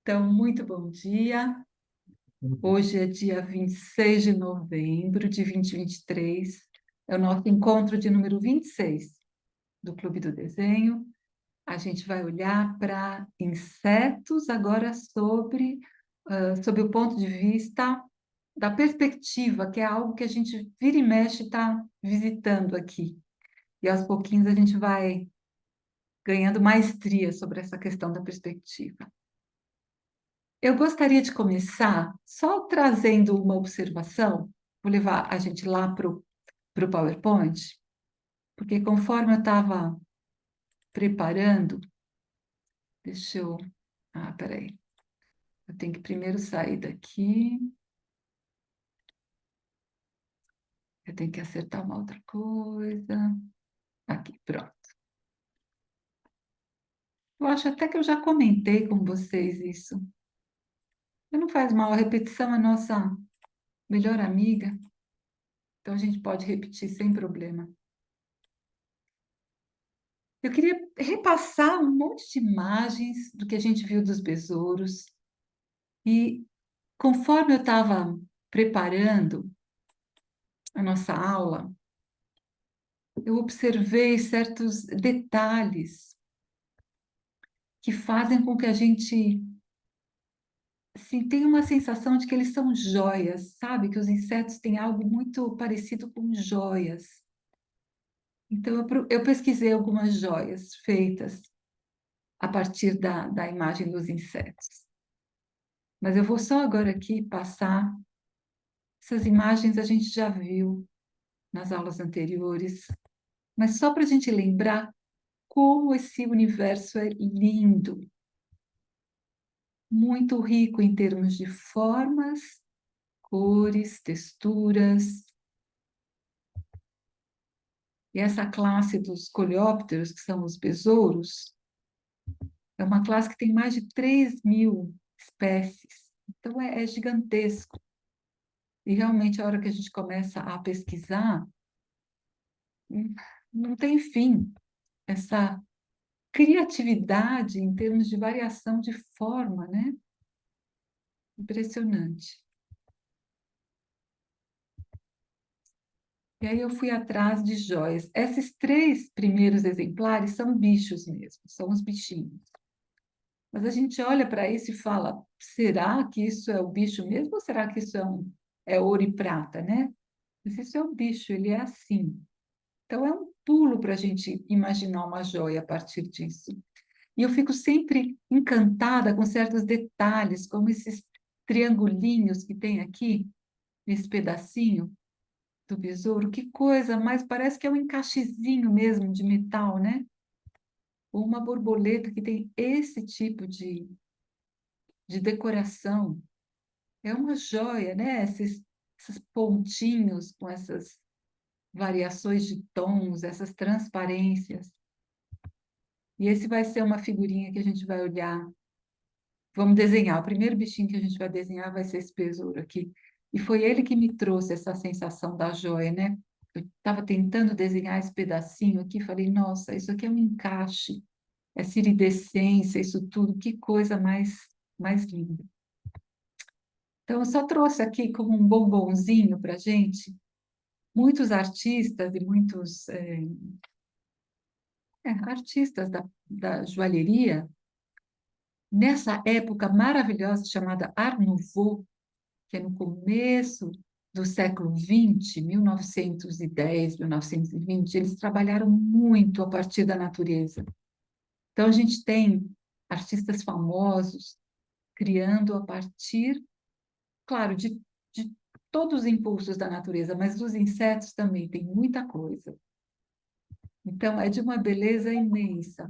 Então, muito bom dia. Hoje é dia 26 de novembro de 2023. É o nosso encontro de número 26 do Clube do Desenho. A gente vai olhar para insetos agora sobre o ponto de vista da perspectiva, que é algo que a gente vira e mexe está visitando aqui. E aos pouquinhos a gente vai ganhando maestria sobre essa questão da perspectiva. Eu gostaria de começar só trazendo uma observação, vou levar a gente lá para o PowerPoint, porque conforme eu estava preparando, deixa eu. Peraí. Eu tenho que primeiro sair daqui. Eu tenho que acertar uma outra coisa. Aqui, pronto. Eu acho até que eu já comentei com vocês isso. Não faz mal, a repetição é nossa melhor amiga, então a gente pode repetir sem problema. Eu queria repassar um monte de imagens do que a gente viu dos besouros. E conforme eu estava preparando a nossa aula, eu observei certos detalhes que fazem com que a gente assim, tenha uma sensação de que eles são joias, sabe? Que os insetos têm algo muito parecido com joias. Então, eu pesquisei algumas joias feitas a partir da imagem dos insetos. Mas eu vou só agora aqui passar. Essas imagens a gente já viu nas aulas anteriores, mas só para a gente lembrar como esse universo é lindo, muito rico em termos de formas, cores, texturas. E essa classe dos coleópteros, que são os besouros, é uma classe que tem mais de 3.000 espécies. Então, é gigantesco. E realmente, a hora que a gente começa a pesquisar, não tem fim. Essa criatividade em termos de variação de forma, né? Impressionante. E aí eu fui atrás de joias. Esses 3 primeiros exemplares são bichos mesmo, são os bichinhos. Mas a gente olha para isso e fala, será que isso é o bicho mesmo ou será que isso é ouro e prata, né? Mas isso é o bicho, ele é assim. Então é um pulo para a gente imaginar uma joia a partir disso. E eu fico sempre encantada com certos detalhes, como esses triangulinhos que tem aqui, nesse pedacinho do besouro. Que coisa, mas parece que é um encaixezinho mesmo de metal, né? Ou uma borboleta que tem esse tipo de decoração. É uma joia, né? Esses pontinhos com essas variações de tons, essas transparências. E esse vai ser uma figurinha que a gente vai olhar. Vamos desenhar. O primeiro bichinho que a gente vai desenhar vai ser esse besouro aqui. E foi ele que me trouxe essa sensação da joia, né? Eu estava tentando desenhar esse pedacinho aqui, falei, nossa, isso aqui é um encaixe, essa iridescência, isso tudo, que coisa mais linda. Então, eu só trouxe aqui como um bombonzinho para a gente. Muitos artistas e muitos artistas da joalheria, nessa época maravilhosa chamada Art Nouveau, que é no começo do século XX, 1910, 1920, eles trabalharam muito a partir da natureza. Então, a gente tem artistas famosos criando a partir, claro, de todos os impulsos da natureza, mas dos insetos também tem muita coisa. Então, é de uma beleza imensa.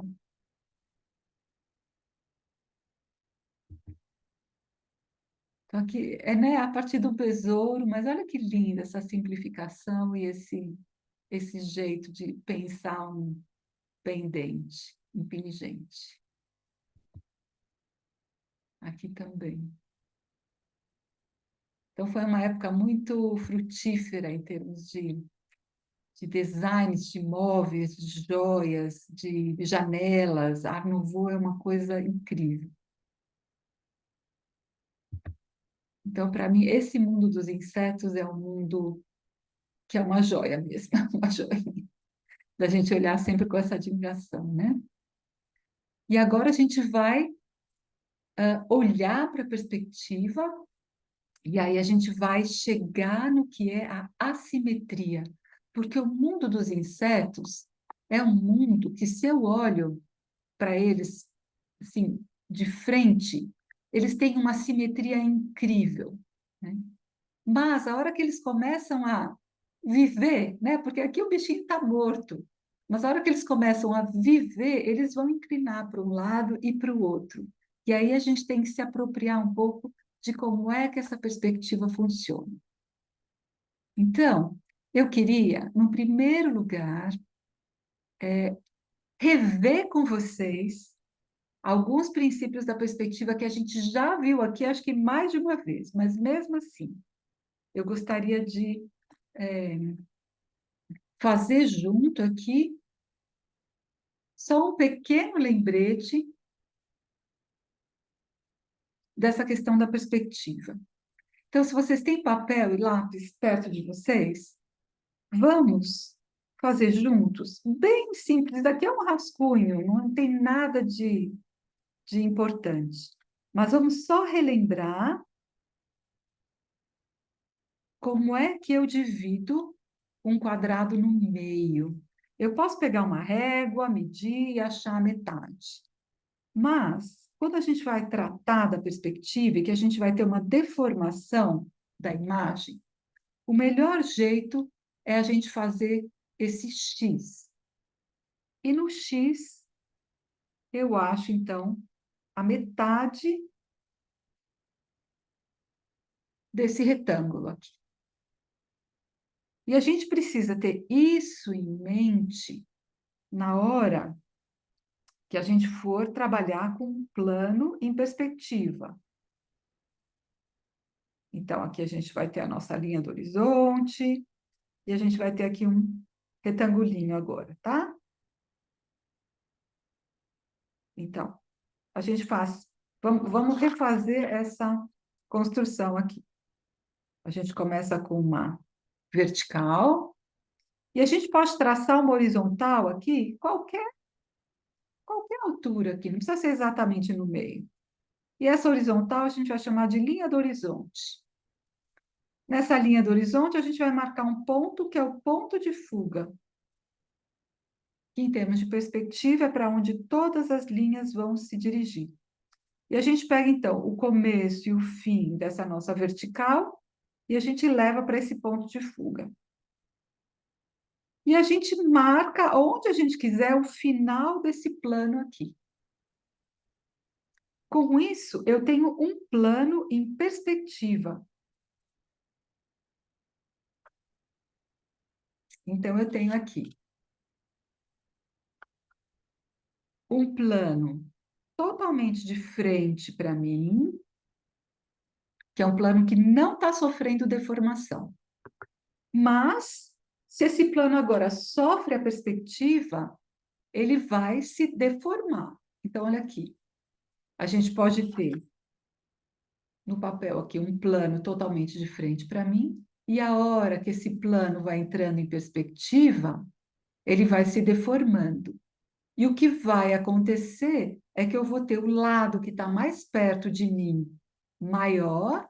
Então, aqui é, né, a partir do besouro, mas olha que linda essa simplificação e esse jeito de pensar um pendente, um pingente. Aqui também. Então, foi uma época muito frutífera em termos de designs de móveis, de joias, de janelas. Art Nouveau é uma coisa incrível. Então, para mim, esse mundo dos insetos é um mundo que é uma joia mesmo, uma joia, da gente olhar sempre com essa admiração, né? E agora a gente vai olhar para a perspectiva, e aí a gente vai chegar no que é a assimetria, porque o mundo dos insetos é um mundo que, se eu olho para eles, assim, de frente, eles têm uma simetria incrível, né? Mas a hora que eles começam a viver, né? Porque aqui o bichinho está morto, mas a hora que eles começam a viver, eles vão inclinar para um lado e para o outro. E aí a gente tem que se apropriar um pouco de como é que essa perspectiva funciona. Então, eu queria, no primeiro lugar, rever com vocês alguns princípios da perspectiva que a gente já viu aqui, acho que mais de uma vez, mas mesmo assim, eu gostaria de fazer junto aqui só um pequeno lembrete dessa questão da perspectiva. Então, se vocês têm papel e lápis perto de vocês, vamos fazer juntos, bem simples. Daqui é um rascunho, não tem nada de importante. Mas vamos só relembrar como é que eu divido um quadrado no meio. Eu posso pegar uma régua, medir e achar a metade. Mas, quando a gente vai tratar da perspectiva e que a gente vai ter uma deformação da imagem, o melhor jeito é a gente fazer esse X. E no X, eu acho, então, a metade desse retângulo aqui. E a gente precisa ter isso em mente na hora que a gente for trabalhar com um plano em perspectiva. Então, aqui a gente vai ter a nossa linha do horizonte, e a gente vai ter aqui um retangulinho agora, tá? Então, a gente faz, vamos refazer essa construção aqui. A gente começa com uma vertical, e a gente pode traçar uma horizontal aqui, qualquer altura aqui, não precisa ser exatamente no meio. E essa horizontal a gente vai chamar de linha do horizonte. Nessa linha do horizonte, a gente vai marcar um ponto que é o ponto de fuga, que em termos de perspectiva é para onde todas as linhas vão se dirigir. E a gente pega, então, o começo e o fim dessa nossa vertical e a gente leva para esse ponto de fuga. E a gente marca onde a gente quiser o final desse plano aqui. Com isso, eu tenho um plano em perspectiva. Então, eu tenho aqui um plano totalmente de frente para mim, que é um plano que não está sofrendo deformação. Mas, se esse plano agora sofre a perspectiva, ele vai se deformar. Então, olha aqui. A gente pode ter no papel aqui um plano totalmente de frente para mim, e a hora que esse plano vai entrando em perspectiva, ele vai se deformando. E o que vai acontecer é que eu vou ter o lado que está mais perto de mim maior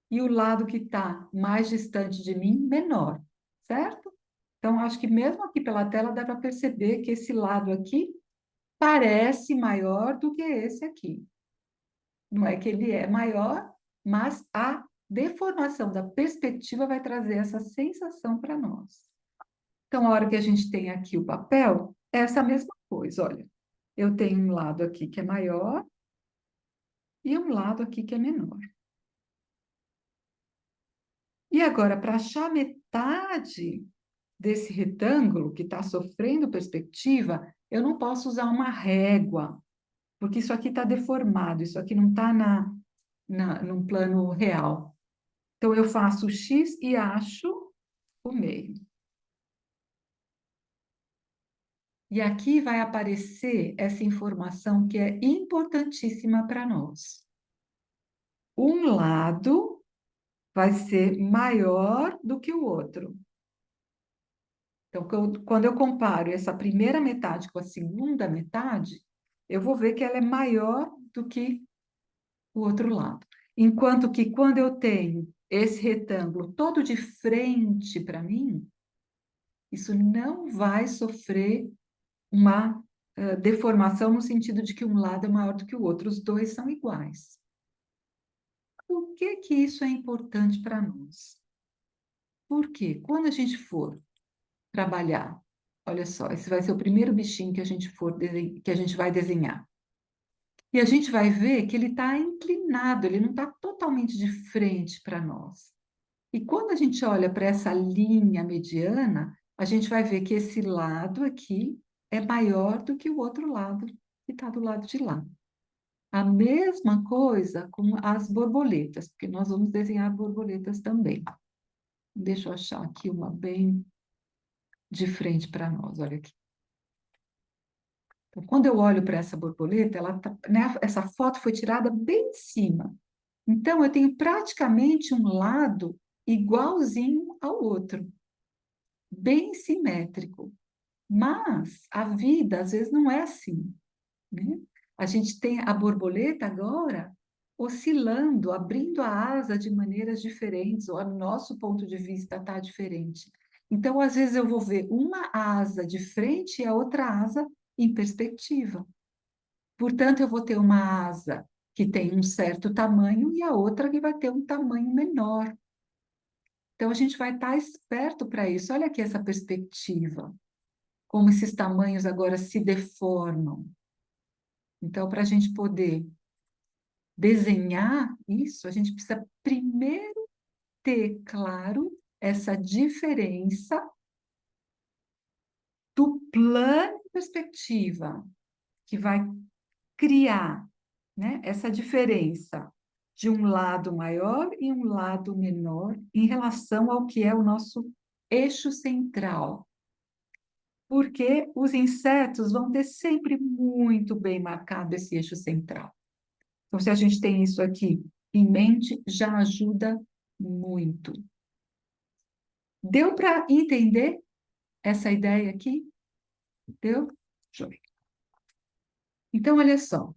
e o lado que está mais distante de mim menor, certo? Então, acho que mesmo aqui pela tela dá para perceber que esse lado aqui parece maior do que esse aqui. Não é que ele é maior, mas a deformação da perspectiva vai trazer essa sensação para nós. Então, a hora que a gente tem aqui o papel, é essa mesma coisa, olha. Eu tenho um lado aqui que é maior e um lado aqui que é menor. E agora, para achar metade desse retângulo que está sofrendo perspectiva, eu não posso usar uma régua, porque isso aqui está deformado, isso aqui não está num plano real. Então, eu faço o X e acho o meio. E aqui vai aparecer essa informação que é importantíssima para nós. Um lado vai ser maior do que o outro. Então, quando eu comparo essa primeira metade com a segunda metade, eu vou ver que ela é maior do que o outro lado. Enquanto que quando eu tenho esse retângulo todo de frente para mim, isso não vai sofrer uma deformação no sentido de que um lado é maior do que o outro, os dois são iguais. Por que que isso é importante para nós? Porque quando a gente for trabalhar, olha só, esse vai ser o primeiro bichinho que a gente que a gente vai desenhar. E a gente vai ver que ele está inclinado, ele não está totalmente de frente para nós. E quando a gente olha para essa linha mediana, a gente vai ver que esse lado aqui é maior do que o outro lado, que está do lado de lá. A mesma coisa com as borboletas, porque nós vamos desenhar borboletas também. Deixa eu achar aqui uma bem de frente para nós, olha aqui. Então, quando eu olho para essa borboleta, né, essa foto foi tirada bem de cima. Então, eu tenho praticamente um lado igualzinho ao outro, bem simétrico. Mas a vida, às vezes, não é assim, né? A gente tem a borboleta agora oscilando, abrindo a asa de maneiras diferentes, ou o nosso ponto de vista está diferente. Então, às vezes, eu vou ver uma asa de frente e a outra asa em perspectiva. Portanto, eu vou ter uma asa que tem um certo tamanho e a outra que vai ter um tamanho menor. Então, a gente vai estar esperto para isso. Olha aqui essa perspectiva, como esses tamanhos agora se deformam. Então, para a gente poder desenhar isso, a gente precisa primeiro ter claro essa diferença do plano de perspectiva, que vai criar, né, essa diferença de um lado maior e um lado menor em relação ao que é o nosso eixo central. Porque os insetos vão ter sempre muito bem marcado esse eixo central. Então, se a gente tem isso aqui em mente, já ajuda muito. Deu para entender essa ideia aqui? Deu? Joia. Então, olha só.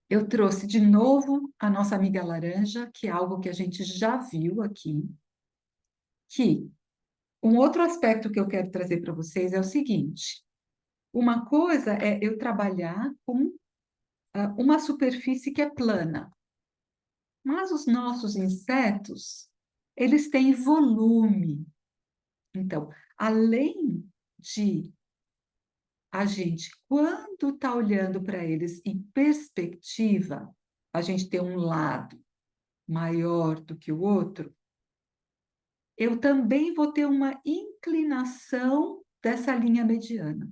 Eu trouxe de novo a nossa amiga laranja, que é algo que a gente já viu aqui, que um outro aspecto que eu quero trazer para vocês é o seguinte: uma coisa é eu trabalhar com uma superfície que é plana, mas os nossos insetos, eles têm volume. Então, além de a gente, quando está olhando para eles em perspectiva, a gente ter um lado maior do que o outro, eu também vou ter uma inclinação dessa linha mediana.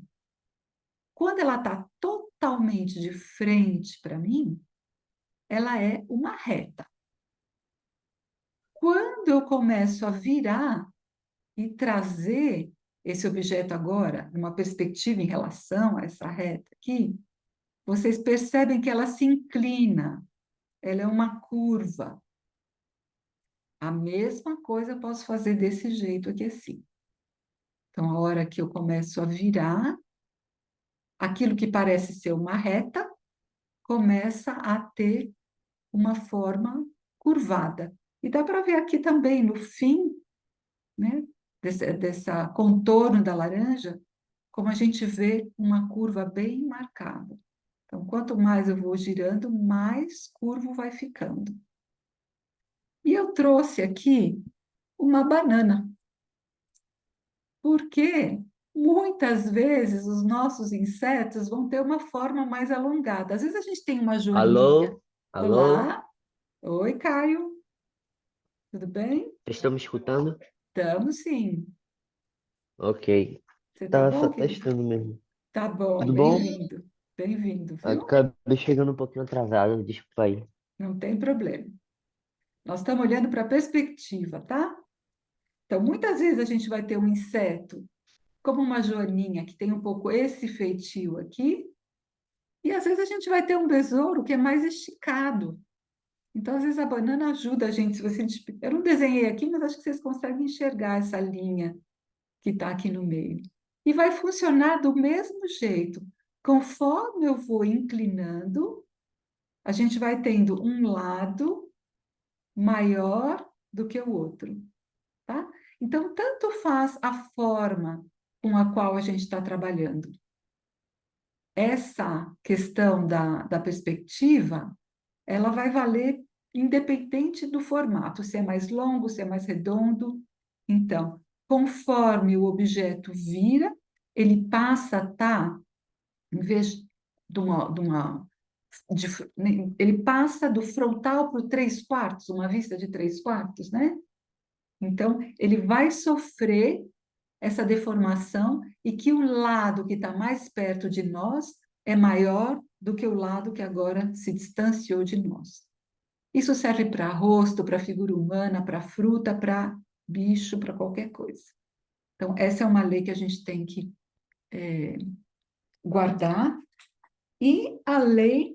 Quando ela está totalmente de frente para mim, ela é uma reta. Quando eu começo a virar e trazer esse objeto agora numa perspectiva em relação a essa reta aqui, vocês percebem que ela se inclina, ela é uma curva. A mesma coisa eu posso fazer desse jeito aqui assim. Então, a hora que eu começo a virar, aquilo que parece ser uma reta começa a ter uma forma curvada. E dá para ver aqui também no fim, né, dessa contorno da laranja, como a gente vê uma curva bem marcada. Então, quanto mais eu vou girando, mais curvo vai ficando. E eu trouxe aqui uma banana, porque muitas vezes os nossos insetos vão ter uma forma mais alongada. Às vezes a gente tem uma joaninha. Alô? Alô? Olá, oi, Caio, tudo bem? Vocês estão me escutando? Estamos sim. Ok. Você tá Tava bom, só querido? testando mesmo. Tá bom, Tudo bom? bem-vindo. Bem-vindo, viu? Acabei chegando um pouquinho atrasado, desculpa aí. Não tem problema. Nós estamos olhando para a perspectiva, tá? Então, muitas vezes a gente vai ter um inseto, como uma joaninha, que tem um pouco esse feitio aqui, e às vezes a gente vai ter um besouro que é mais esticado. Então, às vezes, a banana ajuda a gente. Se você... Eu não desenhei aqui, mas acho que vocês conseguem enxergar essa linha que está aqui no meio. E vai funcionar do mesmo jeito. Conforme eu vou inclinando, a gente vai tendo um lado maior do que o outro, tá? Então, tanto faz a forma com a qual a gente está trabalhando. Essa questão da perspectiva, ela vai valer independente do formato, se é mais longo, se é mais redondo. Então, conforme o objeto vira, ele passa a estar, em vez de ele passa do frontal para o 3/4, uma vista de 3/4, né? Então, ele vai sofrer essa deformação e que o lado que está mais perto de nós é maior do que o lado que agora se distanciou de nós. Isso serve para rosto, para figura humana, para fruta, para bicho, para qualquer coisa. Então, essa é uma lei que a gente tem que guardar. E a lei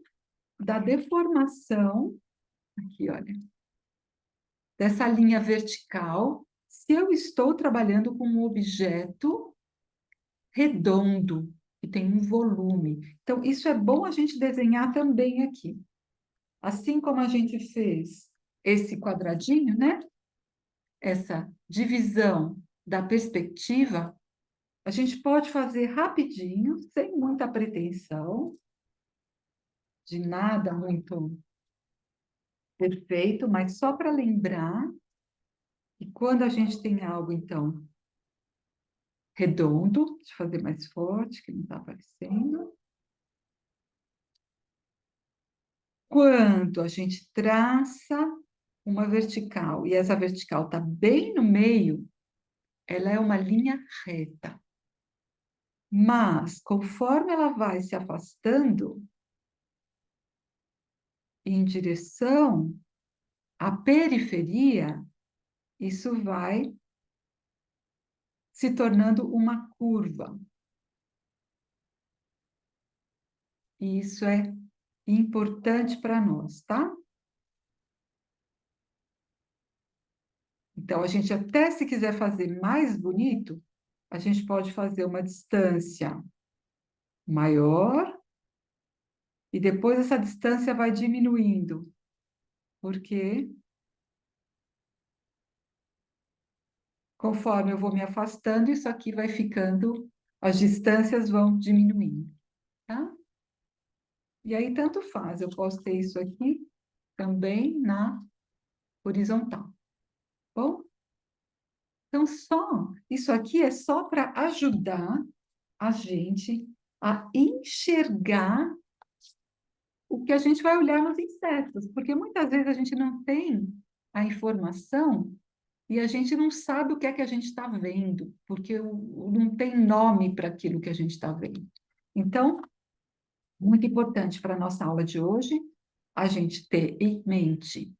da deformação, aqui, olha, dessa linha vertical, se eu estou trabalhando com um objeto redondo, que tem um volume. Então, isso é bom a gente desenhar também aqui. Assim como a gente fez esse quadradinho, né? Essa divisão da perspectiva, a gente pode fazer rapidinho, sem muita pretensão, de nada muito perfeito, mas só para lembrar que quando a gente tem algo, então, redondo, deixa eu fazer mais forte, que não está aparecendo. Quando a gente traça uma vertical e essa vertical está bem no meio, ela é uma linha reta. Mas, conforme ela vai se afastando em direção à periferia, isso vai se tornando uma curva. E isso é importante para nós, tá? Então, a gente até se quiser fazer mais bonito, a gente pode fazer uma distância maior e depois essa distância vai diminuindo. Porque conforme eu vou me afastando, isso aqui vai ficando, as distâncias vão diminuindo, tá? E aí, tanto faz, eu posso ter isso aqui também na horizontal. Bom, então isso aqui é só para ajudar a gente a enxergar o que a gente vai olhar nos insetos, porque muitas vezes a gente não tem a informação e a gente não sabe o que é que a gente está vendo, porque não tem nome para aquilo que a gente está vendo. Então, muito importante para a nossa aula de hoje, a gente ter em mente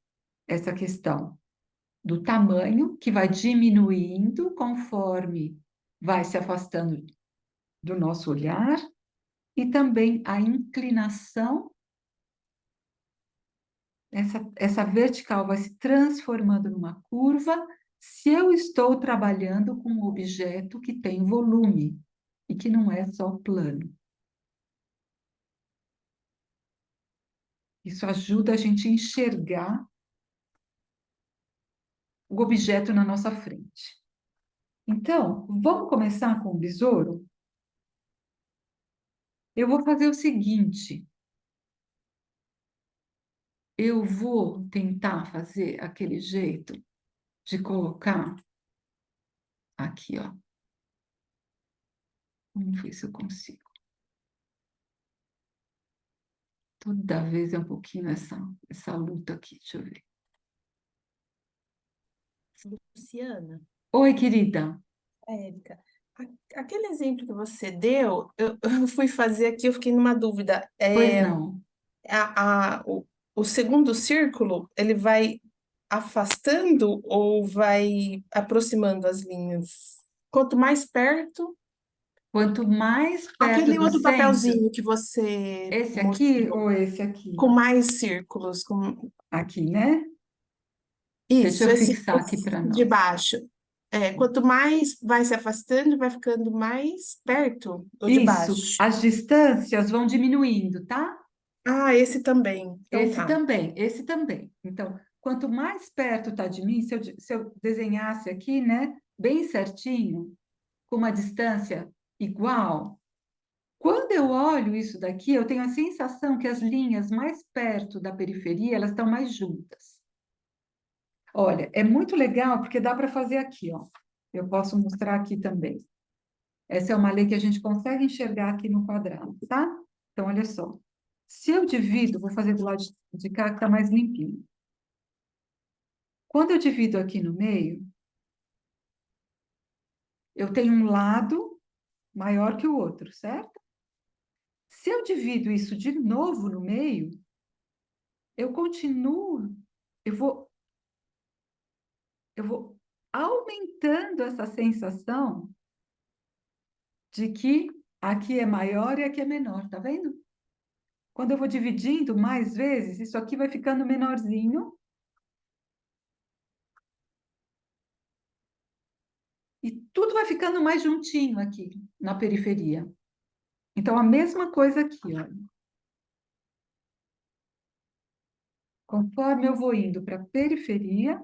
essa questão do tamanho, que vai diminuindo conforme vai se afastando do nosso olhar, e também a inclinação, essa vertical vai se transformando numa curva, se eu estou trabalhando com um objeto que tem volume e que não é só plano. Isso ajuda a gente a enxergar o objeto na nossa frente. Então, vamos começar com o besouro? Eu vou fazer o seguinte, eu vou tentar fazer aquele jeito de colocar aqui, ó. Vamos ver se eu consigo. Toda vez é um pouquinho essa luta aqui, deixa eu ver. Luciana, Oi, querida. Érica, aquele exemplo que você deu, eu fui fazer aqui, eu fiquei numa dúvida. Pois não. O segundo círculo, ele vai afastando ou vai aproximando as linhas? Quanto mais perto, Quanto mais perto Aquele do outro centro, papelzinho que você esse aqui mostrou, ou esse aqui? com mais círculos, com Aqui, né? Deixa isso, eu fixar aqui esse para de nós. baixo. É, quanto mais vai se afastando, vai ficando mais perto do de Isso, baixo. as distâncias vão diminuindo, tá? Ah, esse também. Então Esse tá. também, esse também. Então, quanto mais perto está de mim, se eu desenhasse aqui, né, bem certinho, com uma distância igual, quando eu olho isso daqui, eu tenho a sensação que as linhas mais perto da periferia, elas estão mais juntas. Olha, é muito legal porque dá para fazer aqui, ó. Eu posso mostrar aqui também. Essa é uma lei que a gente consegue enxergar aqui no quadrado, tá? Então, olha só. Se eu divido, vou fazer do lado de cá que está mais limpinho. Quando eu divido aqui no meio, eu tenho um lado maior que o outro, certo? Se eu divido isso de novo no meio, eu continuo, eu vou, eu vou aumentando essa sensação de que aqui é maior e aqui é menor, tá vendo? Quando eu vou dividindo mais vezes, isso aqui vai ficando menorzinho e tudo vai ficando mais juntinho aqui na periferia. Então, a mesma coisa aqui, olha. Conforme eu vou indo para a periferia,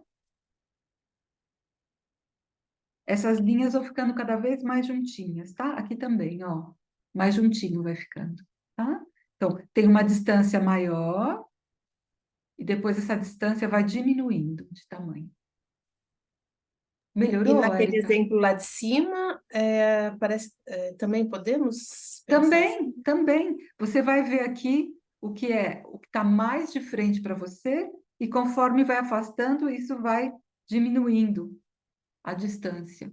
essas linhas vão ficando cada vez mais juntinhas, tá? Aqui também, ó. Mais juntinho vai ficando, tá? Então, tem uma distância maior e depois essa distância vai diminuindo de tamanho. E Melhorou, naquele Érica? exemplo lá de cima, parece, também podemos pensar assim? Também, também. Você vai ver aqui o que está mais de frente para você e conforme vai afastando, isso vai diminuindo a distância.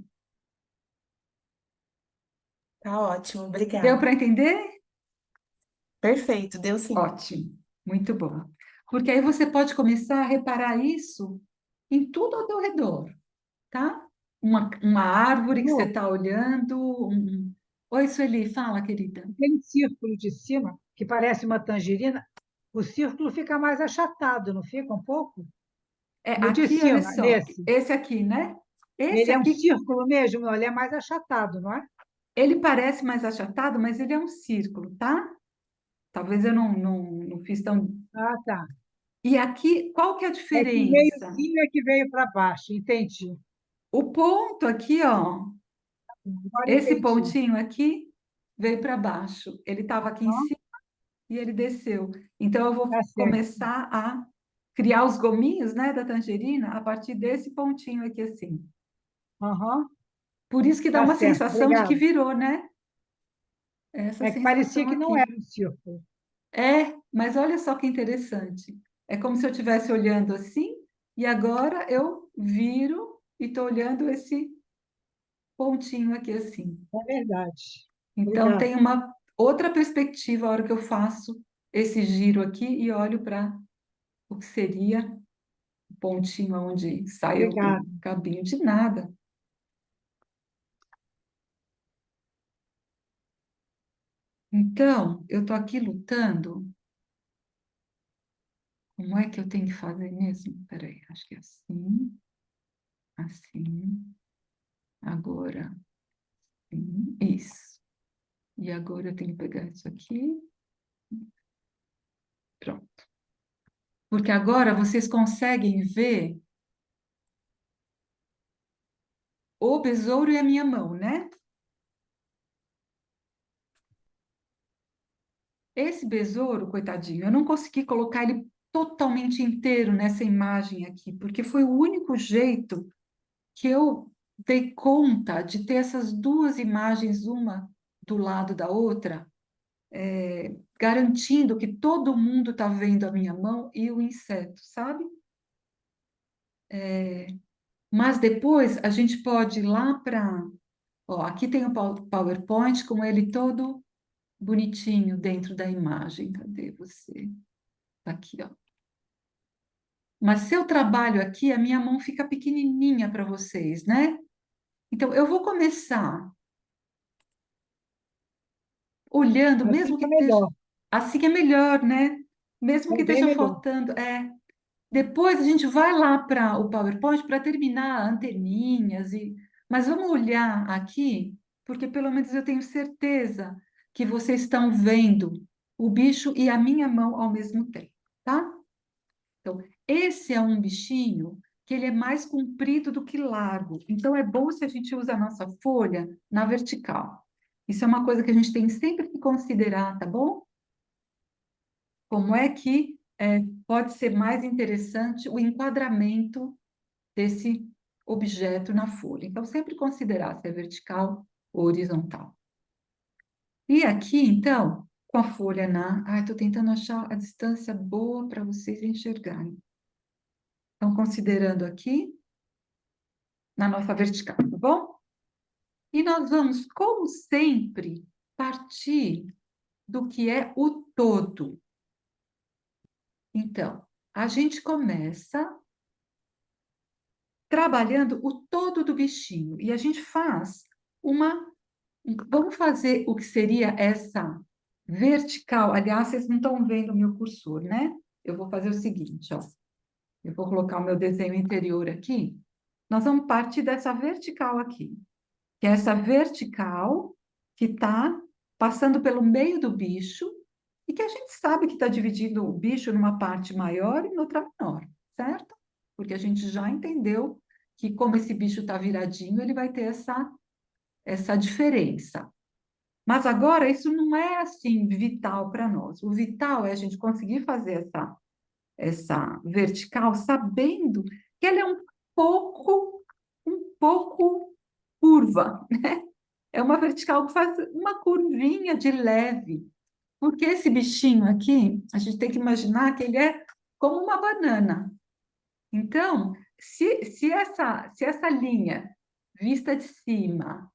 Tá ótimo, Deu obrigada. para entender? Perfeito, deu sim. Ótimo, muito bom. Porque aí você pode começar a reparar isso em tudo ao teu redor, tá? Uma árvore que você Lu, está olhando. Oi, Sueli, fala, querida. aquele círculo de cima, que parece uma tangerina, o círculo fica mais achatado, não fica um pouco? É, No de aqui, olha cima, só, nesse. esse aqui, né? Esse Ele é um aqui, círculo mesmo, ele é mais achatado, não é? ele parece mais achatado, mas ele é um círculo, tá? Talvez eu não fiz tão. Ah, tá. E aqui, qual que é a É que o diferença? meiozinho é que veio para baixo, entendi. O ponto aqui, ó, Agora esse entendi. pontinho aqui veio para baixo. Ele estava aqui em Hã? cima e ele desceu. Então, eu vou Tá certo. começar a criar os gominhos, né, da tangerina a partir desse pontinho aqui assim. Aham, Por isso que dá tá uma certo, sensação de que obrigada. virou, né? Essa É que parecia sensação que não aqui. era um círculo. É, mas olha só que interessante. É como se eu estivesse olhando assim, e agora eu viro e estou olhando esse pontinho aqui assim. É verdade. Então, Obrigada. tem uma outra perspectiva a hora que eu faço esse giro aqui e olho para o que seria o pontinho onde saiu Obrigada. do cabinho de nada. Então, eu estou aqui lutando. Como é que eu tenho que fazer mesmo? Peraí, acho que é assim, assim, agora, assim, isso. E agora eu tenho que pegar isso aqui, pronto. Porque agora vocês conseguem ver o besouro e a minha mão, né? Esse besouro, coitadinho, eu não consegui colocar ele totalmente inteiro nessa imagem aqui, porque foi o único jeito que eu dei conta de ter essas duas imagens, uma do lado da outra, garantindo que todo mundo está vendo a minha mão e o inseto, sabe? Mas depois a gente pode ir lá para. Ó, aqui tem o PowerPoint com ele todo bonitinho dentro da imagem. Cadê você? Tá aqui, ó. Mas se eu trabalho aqui, a minha mão fica pequenininha para vocês, né? Então, eu vou começar olhando, Assim mesmo que fica esteja... melhor, Assim é melhor, né? Mesmo é que bem esteja melhor. faltando... Depois a gente vai lá para o PowerPoint para terminar anteninhas, mas vamos olhar aqui, porque pelo menos eu tenho certeza que vocês estão vendo o bicho e a minha mão ao mesmo tempo, tá? Então, esse é um bichinho que ele é mais comprido do que largo. Então, é bom se a gente usa a nossa folha na vertical. Isso é uma coisa que a gente tem sempre que considerar, tá bom? Como é que pode ser mais interessante o enquadramento desse objeto na folha. Então, sempre considerar se é vertical ou horizontal. E aqui, então, com a folha na... Ai, estou tentando achar a distância boa para vocês enxergarem. Então, considerando aqui, na nossa vertical, tá bom? E nós vamos, como sempre, partir do que é o todo. Então, a gente começa trabalhando o todo do bichinho. E a gente faz uma... Vamos fazer o que seria essa vertical. Aliás, vocês não estão vendo o meu cursor, né? Eu vou fazer o seguinte, ó. Eu vou colocar o meu desenho interior aqui. Nós vamos partir dessa vertical aqui, que é essa vertical que está passando pelo meio do bicho e que a gente sabe que está dividindo o bicho numa parte maior e noutra menor, certo? Porque a gente já entendeu que como esse bicho está viradinho, ele vai ter essa diferença. Mas agora isso não é assim vital para nós. O vital é a gente conseguir fazer essa vertical sabendo que ela é um pouco curva. É uma vertical que faz uma curvinha de leve. Porque esse bichinho aqui, a gente tem que imaginar que ele é como uma banana. Então, se essa linha vista de cima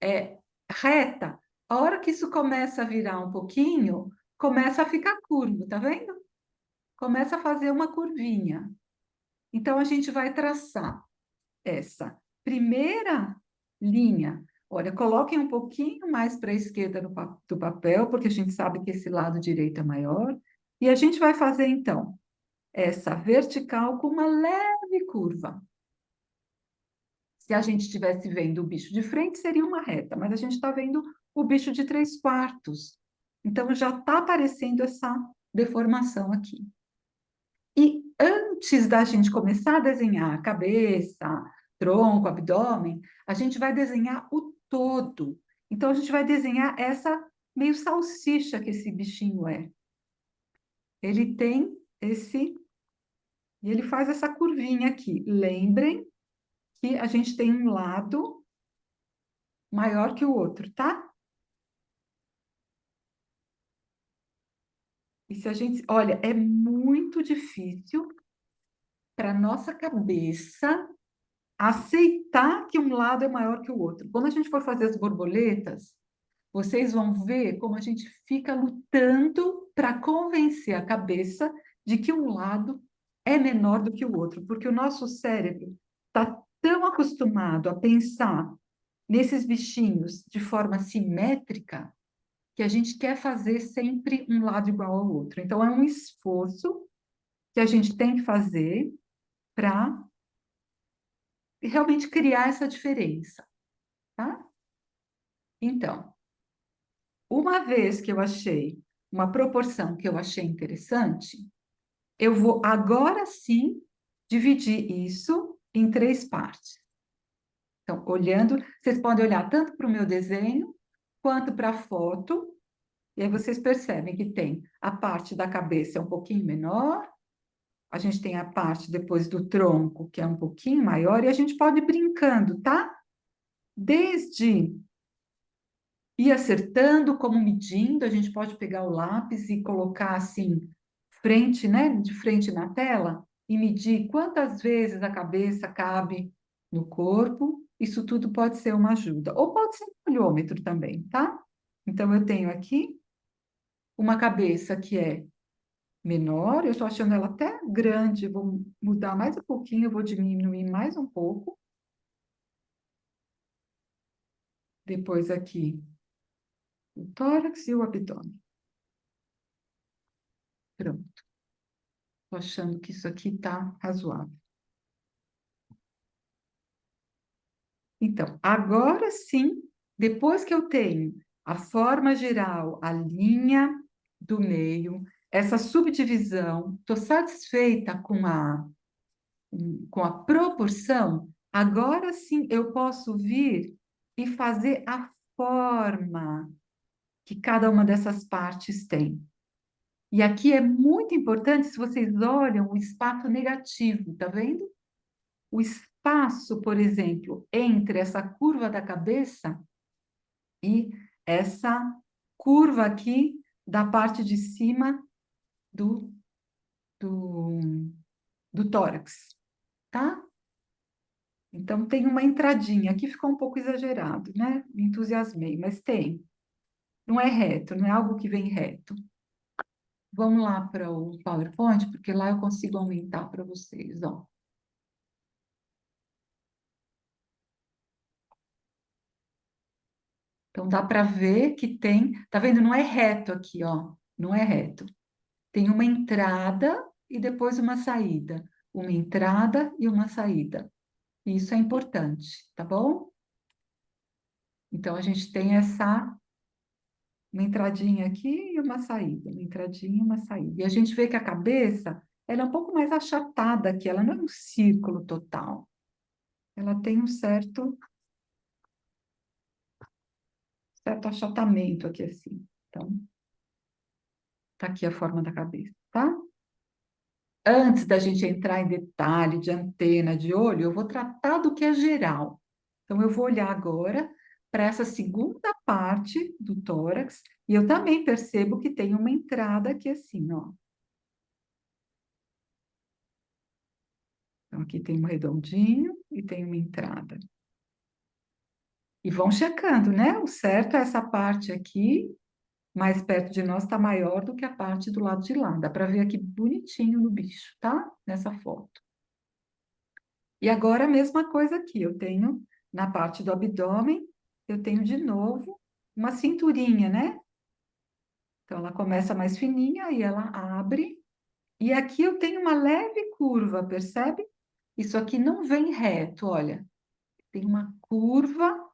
é reta, a hora que isso começa a virar um pouquinho, começa a ficar curvo, tá vendo? Começa a fazer uma curvinha. Então, a gente vai traçar essa primeira linha. Olha, coloquem um pouquinho mais para a esquerda do papel, porque a gente sabe que esse lado direito é maior. E a gente vai fazer, então, essa vertical com uma leve curva. Se a gente estivesse vendo o bicho de frente, seria uma reta, mas a gente está vendo o bicho de 3/4. Então, já está aparecendo essa deformação aqui. E antes da gente começar a desenhar a cabeça, tronco, abdômen, a gente vai desenhar o todo. Então, a gente vai desenhar essa meio salsicha que esse bichinho é. Ele tem esse... E ele faz essa curvinha aqui. Lembrem que a gente tem um lado maior que o outro, tá? E se a gente... Olha, é muito difícil para nossa cabeça aceitar que um lado é maior que o outro. Quando a gente for fazer as borboletas, vocês vão ver como a gente fica lutando para convencer a cabeça de que um lado é menor do que o outro, porque o nosso cérebro está tão acostumado a pensar nesses bichinhos de forma simétrica que a gente quer fazer sempre um lado igual ao outro. Então, é um esforço que a gente tem que fazer para realmente criar essa diferença, tá? Então, uma vez que eu achei uma proporção que eu achei interessante, eu vou agora sim dividir isso em 3 partes. Então, olhando, vocês podem olhar tanto para o meu desenho quanto para a foto, e aí vocês percebem que tem a parte da cabeça um pouquinho menor, a gente tem a parte depois do tronco, que é um pouquinho maior, e a gente pode ir brincando, tá? Desde ir acertando, como medindo, a gente pode pegar o lápis e colocar assim, frente, né, de frente na tela, e medir quantas vezes a cabeça cabe no corpo. Isso tudo pode ser uma ajuda. Ou pode ser um olhômetro também, tá? Então, eu tenho aqui uma cabeça que é menor, eu estou achando ela até grande, vou mudar mais um pouquinho, eu vou diminuir mais um pouco. Depois aqui, o tórax e o abdômen. Pronto. Estou achando que isso aqui está razoável. Então, agora sim, depois que eu tenho a forma geral, a linha do meio, essa subdivisão, estou satisfeita com a proporção, agora sim eu posso vir e fazer a forma que cada uma dessas partes tem. E aqui é muito importante, se vocês olham o espaço negativo, tá vendo? O espaço, por exemplo, entre essa curva da cabeça e essa curva aqui da parte de cima do, do, do tórax, tá? Então, tem uma entradinha. Aqui ficou um pouco exagerado, né? Me entusiasmei, mas tem. Não é reto, não é algo que vem reto. Vamos lá para o PowerPoint, porque lá eu consigo aumentar para vocês, ó. Então, dá para ver que tem... Tá vendo? Não é reto aqui, ó. Não é reto. Tem uma entrada e depois uma saída. Uma entrada e uma saída. Isso é importante, tá bom? Então, a gente tem uma entradinha aqui e uma saída, uma entradinha e uma saída. E a gente vê que a cabeça, ela é um pouco mais achatada aqui, ela não é um círculo total. Ela tem um certo achatamento aqui assim. Então, tá aqui a forma da cabeça, tá? Antes da gente entrar em detalhe de antena, de olho, eu vou tratar do que é geral. Então, eu vou olhar agora para essa segunda parte do tórax, e eu também percebo que tem uma entrada aqui assim, ó. Então, aqui tem um redondinho e tem uma entrada. E vão checando, né? O certo é essa parte aqui, mais perto de nós, está maior do que a parte do lado de lá. Dá para ver aqui bonitinho no bicho, tá? Nessa foto. E agora a mesma coisa aqui. Eu tenho, na parte do abdômen, eu tenho de novo uma cinturinha, né? Então, ela começa mais fininha e ela abre. E aqui eu tenho uma leve curva, percebe? Isso aqui não vem reto, olha. Tem uma curva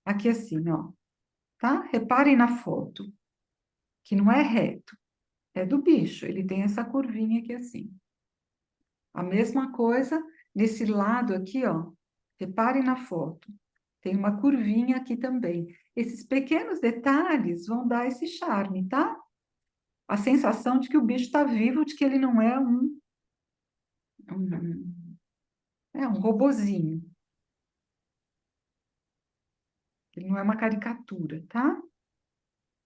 aqui assim, ó. Tá? Reparem na foto, que não é reto. É do bicho, ele tem essa curvinha aqui assim. A mesma coisa nesse lado aqui, ó. Reparem na foto. Tem uma curvinha aqui também. Esses pequenos detalhes vão dar esse charme, tá? A sensação de que o bicho está vivo, de que ele não é um robozinho. Ele não é uma caricatura, tá?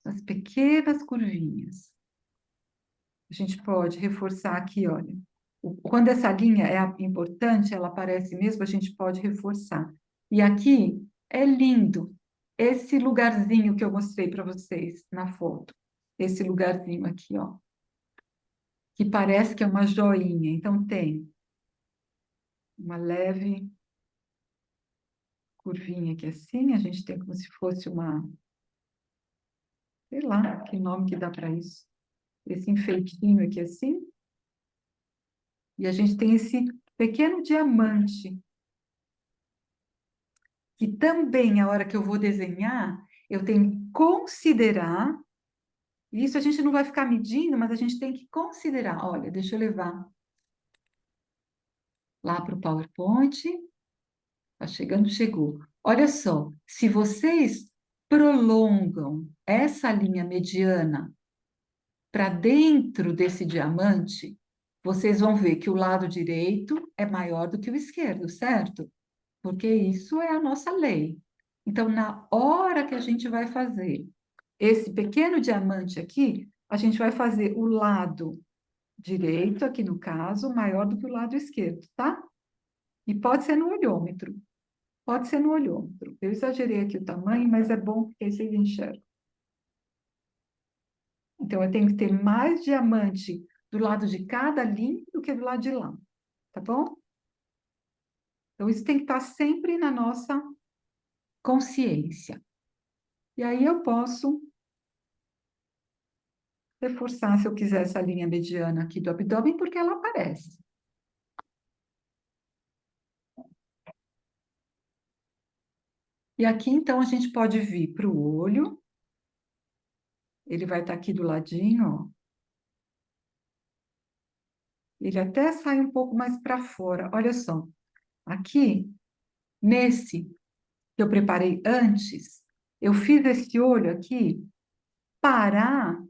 As pequenas curvinhas. A gente pode reforçar aqui, olha. Quando essa linha é importante, ela aparece mesmo, a gente pode reforçar. E aqui é lindo esse lugarzinho que eu mostrei para vocês na foto. Esse lugarzinho aqui, ó. Que parece que é uma joinha. Então, tem uma leve curvinha aqui assim. A gente tem como se fosse uma... Sei lá, que nome que dá para isso. Esse enfeitinho aqui assim. E a gente tem esse pequeno diamante que também, a hora que eu vou desenhar, eu tenho que considerar, e isso a gente não vai ficar medindo, mas a gente tem que considerar. Olha, deixa eu levar lá para o PowerPoint. Está chegando, chegou. Olha só, se vocês prolongam essa linha mediana para dentro desse diamante, vocês vão ver que o lado direito é maior do que o esquerdo, certo? Porque isso é a nossa lei. Então, na hora que a gente vai fazer esse pequeno diamante aqui, a gente vai fazer o lado direito, aqui no caso, maior do que o lado esquerdo, tá? E pode ser no olhômetro. Pode ser no olhômetro. Eu exagerei aqui o tamanho, mas é bom porque aí vocês enxergam. Então, eu tenho que ter mais diamante do lado de cada linha do que do lado de lá, tá bom? Então, isso tem que estar sempre na nossa consciência. E aí eu posso reforçar, se eu quiser, essa linha mediana aqui do abdômen, porque ela aparece. E aqui, então, a gente pode vir para o olho. Ele vai estar aqui do ladinho, ó. Ele até sai um pouco mais para fora. Olha só. Aqui, nesse que eu preparei antes, eu fiz esse olho aqui parar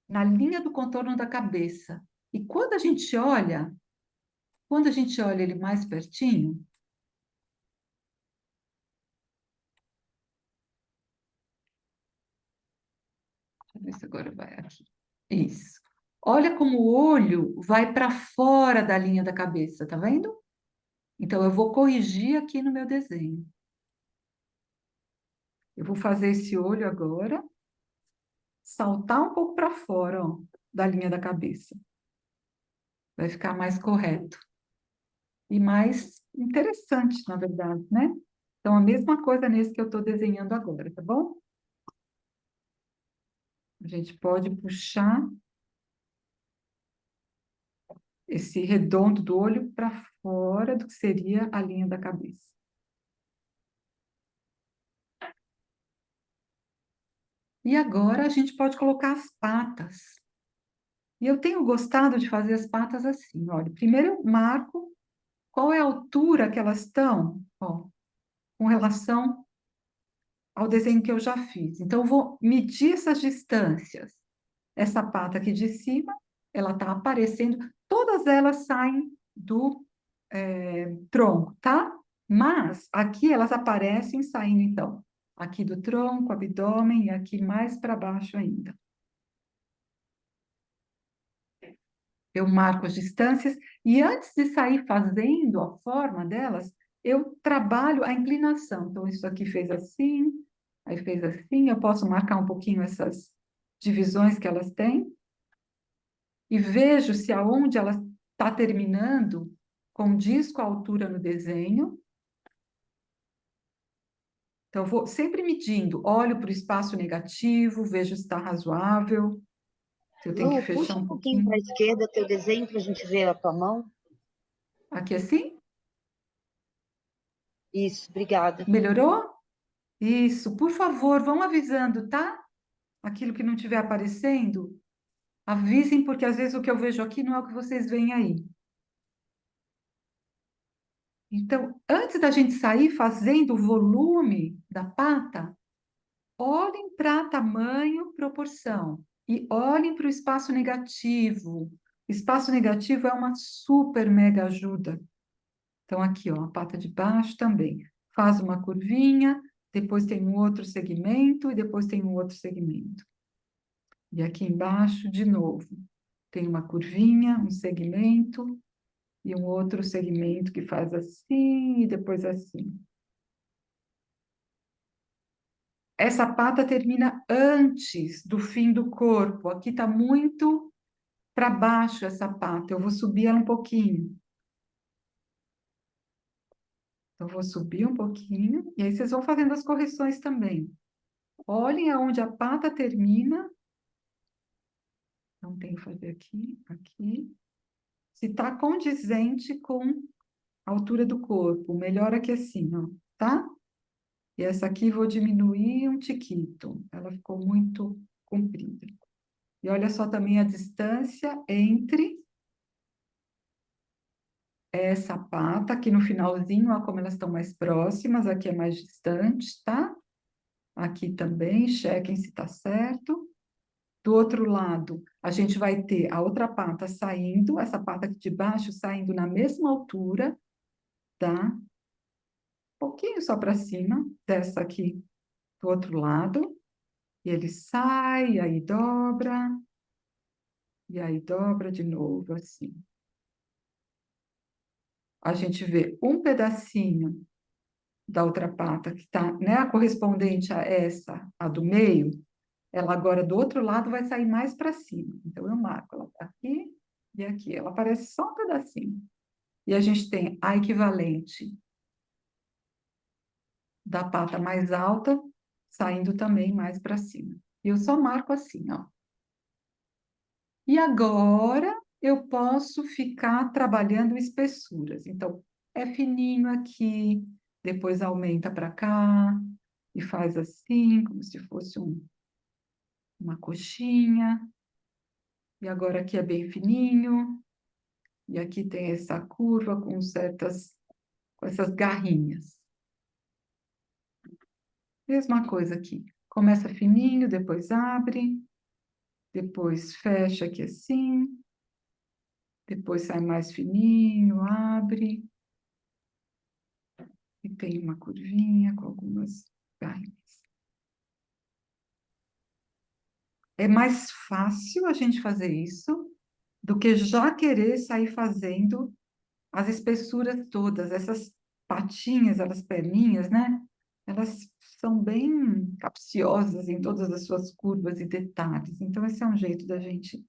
na linha do contorno da cabeça. E quando a gente olha ele mais pertinho, deixa eu ver se agora vai aqui. Isso. Olha como o olho vai para fora da linha da cabeça, tá vendo? Então, eu vou corrigir aqui no meu desenho. Eu vou fazer esse olho agora, saltar um pouco para fora, ó, da linha da cabeça. Vai ficar mais correto. E mais interessante, na verdade, né? Então, a mesma coisa nesse que eu estou desenhando agora, tá bom? A gente pode puxar esse redondo do olho para fora do que seria a linha da cabeça. E agora a gente pode colocar as patas. E eu tenho gostado de fazer as patas assim, olha. Primeiro eu marco qual é a altura que elas estão, ó, com relação ao desenho que eu já fiz. Então, eu vou medir essas distâncias. Essa pata aqui de cima, ela está aparecendo, todas elas saem do tronco, tá? Mas aqui elas aparecem saindo, então, aqui do tronco, abdômen e aqui mais para baixo ainda. Eu marco as distâncias e antes de sair fazendo a forma delas, eu trabalho a inclinação. Então, isso aqui fez assim, aí fez assim, eu posso marcar um pouquinho essas divisões que elas têm e vejo se aonde ela está terminando condiz com a altura no desenho. Então, eu vou sempre medindo, olho para o espaço negativo, vejo se está razoável, se eu tenho que Lu, fechar puxa um um pouquinho para a pouquinho. esquerda teu desenho para a gente ver a tua mão. Aqui assim? Isso, obrigada. Melhorou? Isso, por favor, vão avisando, tá? Aquilo que não estiver aparecendo, avisem, porque às vezes o que eu vejo aqui não é o que vocês veem aí. Então, antes da gente sair fazendo o volume da pata, olhem para tamanho, proporção e olhem para o espaço negativo. Espaço negativo é uma super mega ajuda. Então, aqui, ó, a pata de baixo também. Faz uma curvinha, depois tem um outro segmento e depois tem um outro segmento. E aqui embaixo, de novo, tem uma curvinha, um segmento e um outro segmento que faz assim e depois assim. Essa pata termina antes do fim do corpo. Aqui está muito para baixo essa pata. Eu vou subir ela um pouquinho. Então, vou subir um pouquinho e aí vocês vão fazendo as correções também. Olhem aonde a pata termina. Então, tenho que fazer aqui, aqui. Se está condizente com a altura do corpo. Melhor aqui assim, ó, tá? E essa aqui vou diminuir um tiquito. Ela ficou muito comprida. E olha só também a distância entre essa pata, aqui no finalzinho, ó, como elas estão mais próximas, aqui é mais distante, tá? Aqui também, chequem se tá certo. Do outro lado, a gente vai ter a outra pata saindo, essa pata aqui de baixo saindo na mesma altura, tá? Um pouquinho só para cima, dessa aqui do outro lado. E ele sai, e aí dobra de novo, assim. A gente vê um pedacinho da outra pata que está, né, a correspondente a essa, a do meio, ela agora do outro lado vai sair mais para cima. Então, eu marco ela aqui e aqui. Ela aparece só um pedacinho. E a gente tem a equivalente da pata mais alta, saindo também mais para cima. E eu só marco assim, ó. E agora eu posso ficar trabalhando espessuras. Então, é fininho aqui, depois aumenta para cá, e faz assim, como se fosse uma coxinha. E agora aqui é bem fininho, e aqui tem essa curva com com essas garrinhas. Mesma coisa aqui. Começa fininho, depois abre, depois fecha aqui assim, depois sai mais fininho, abre, e tem uma curvinha com algumas garrinhas. É mais fácil a gente fazer isso do que já querer sair fazendo as espessuras todas, essas patinhas, elas perninhas, né? Elas são bem capciosas em todas as suas curvas e detalhes. Então, esse é um jeito da gente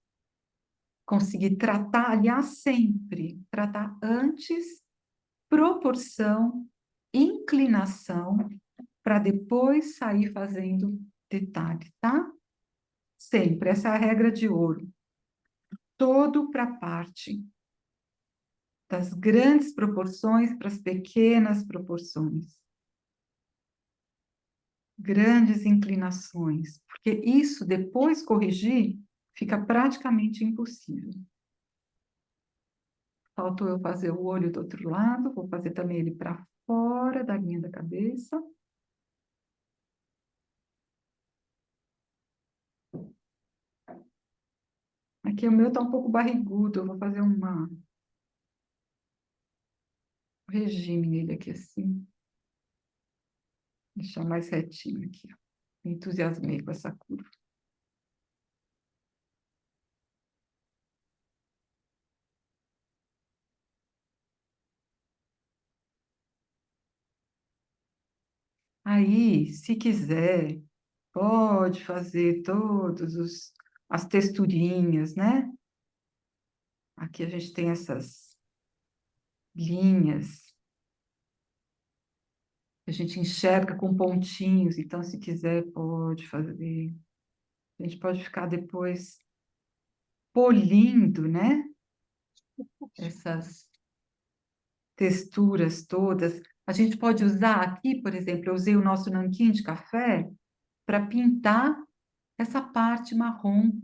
conseguir tratar, aliás, sempre, tratar antes proporção, inclinação, para depois sair fazendo detalhe, tá? Sempre, essa é a regra de ouro. Todo para a parte das grandes proporções para as pequenas proporções. Grandes inclinações, porque isso, depois corrigir, fica praticamente impossível. Faltou eu fazer o olho do outro lado, vou fazer também ele para fora da linha da cabeça. Aqui o meu está um pouco barrigudo, eu vou fazer um regime nele aqui assim. Deixar mais retinho aqui, ó. Me entusiasmei com essa curva. Aí, se quiser, pode fazer as texturinhas, né? Aqui a gente tem essas linhas, a gente enxerga com pontinhos, então, se quiser, pode fazer. A gente pode ficar depois polindo, né? Essas texturas todas. A gente pode usar aqui, por exemplo, eu usei o nosso nanquim de café para pintar essa parte marrom.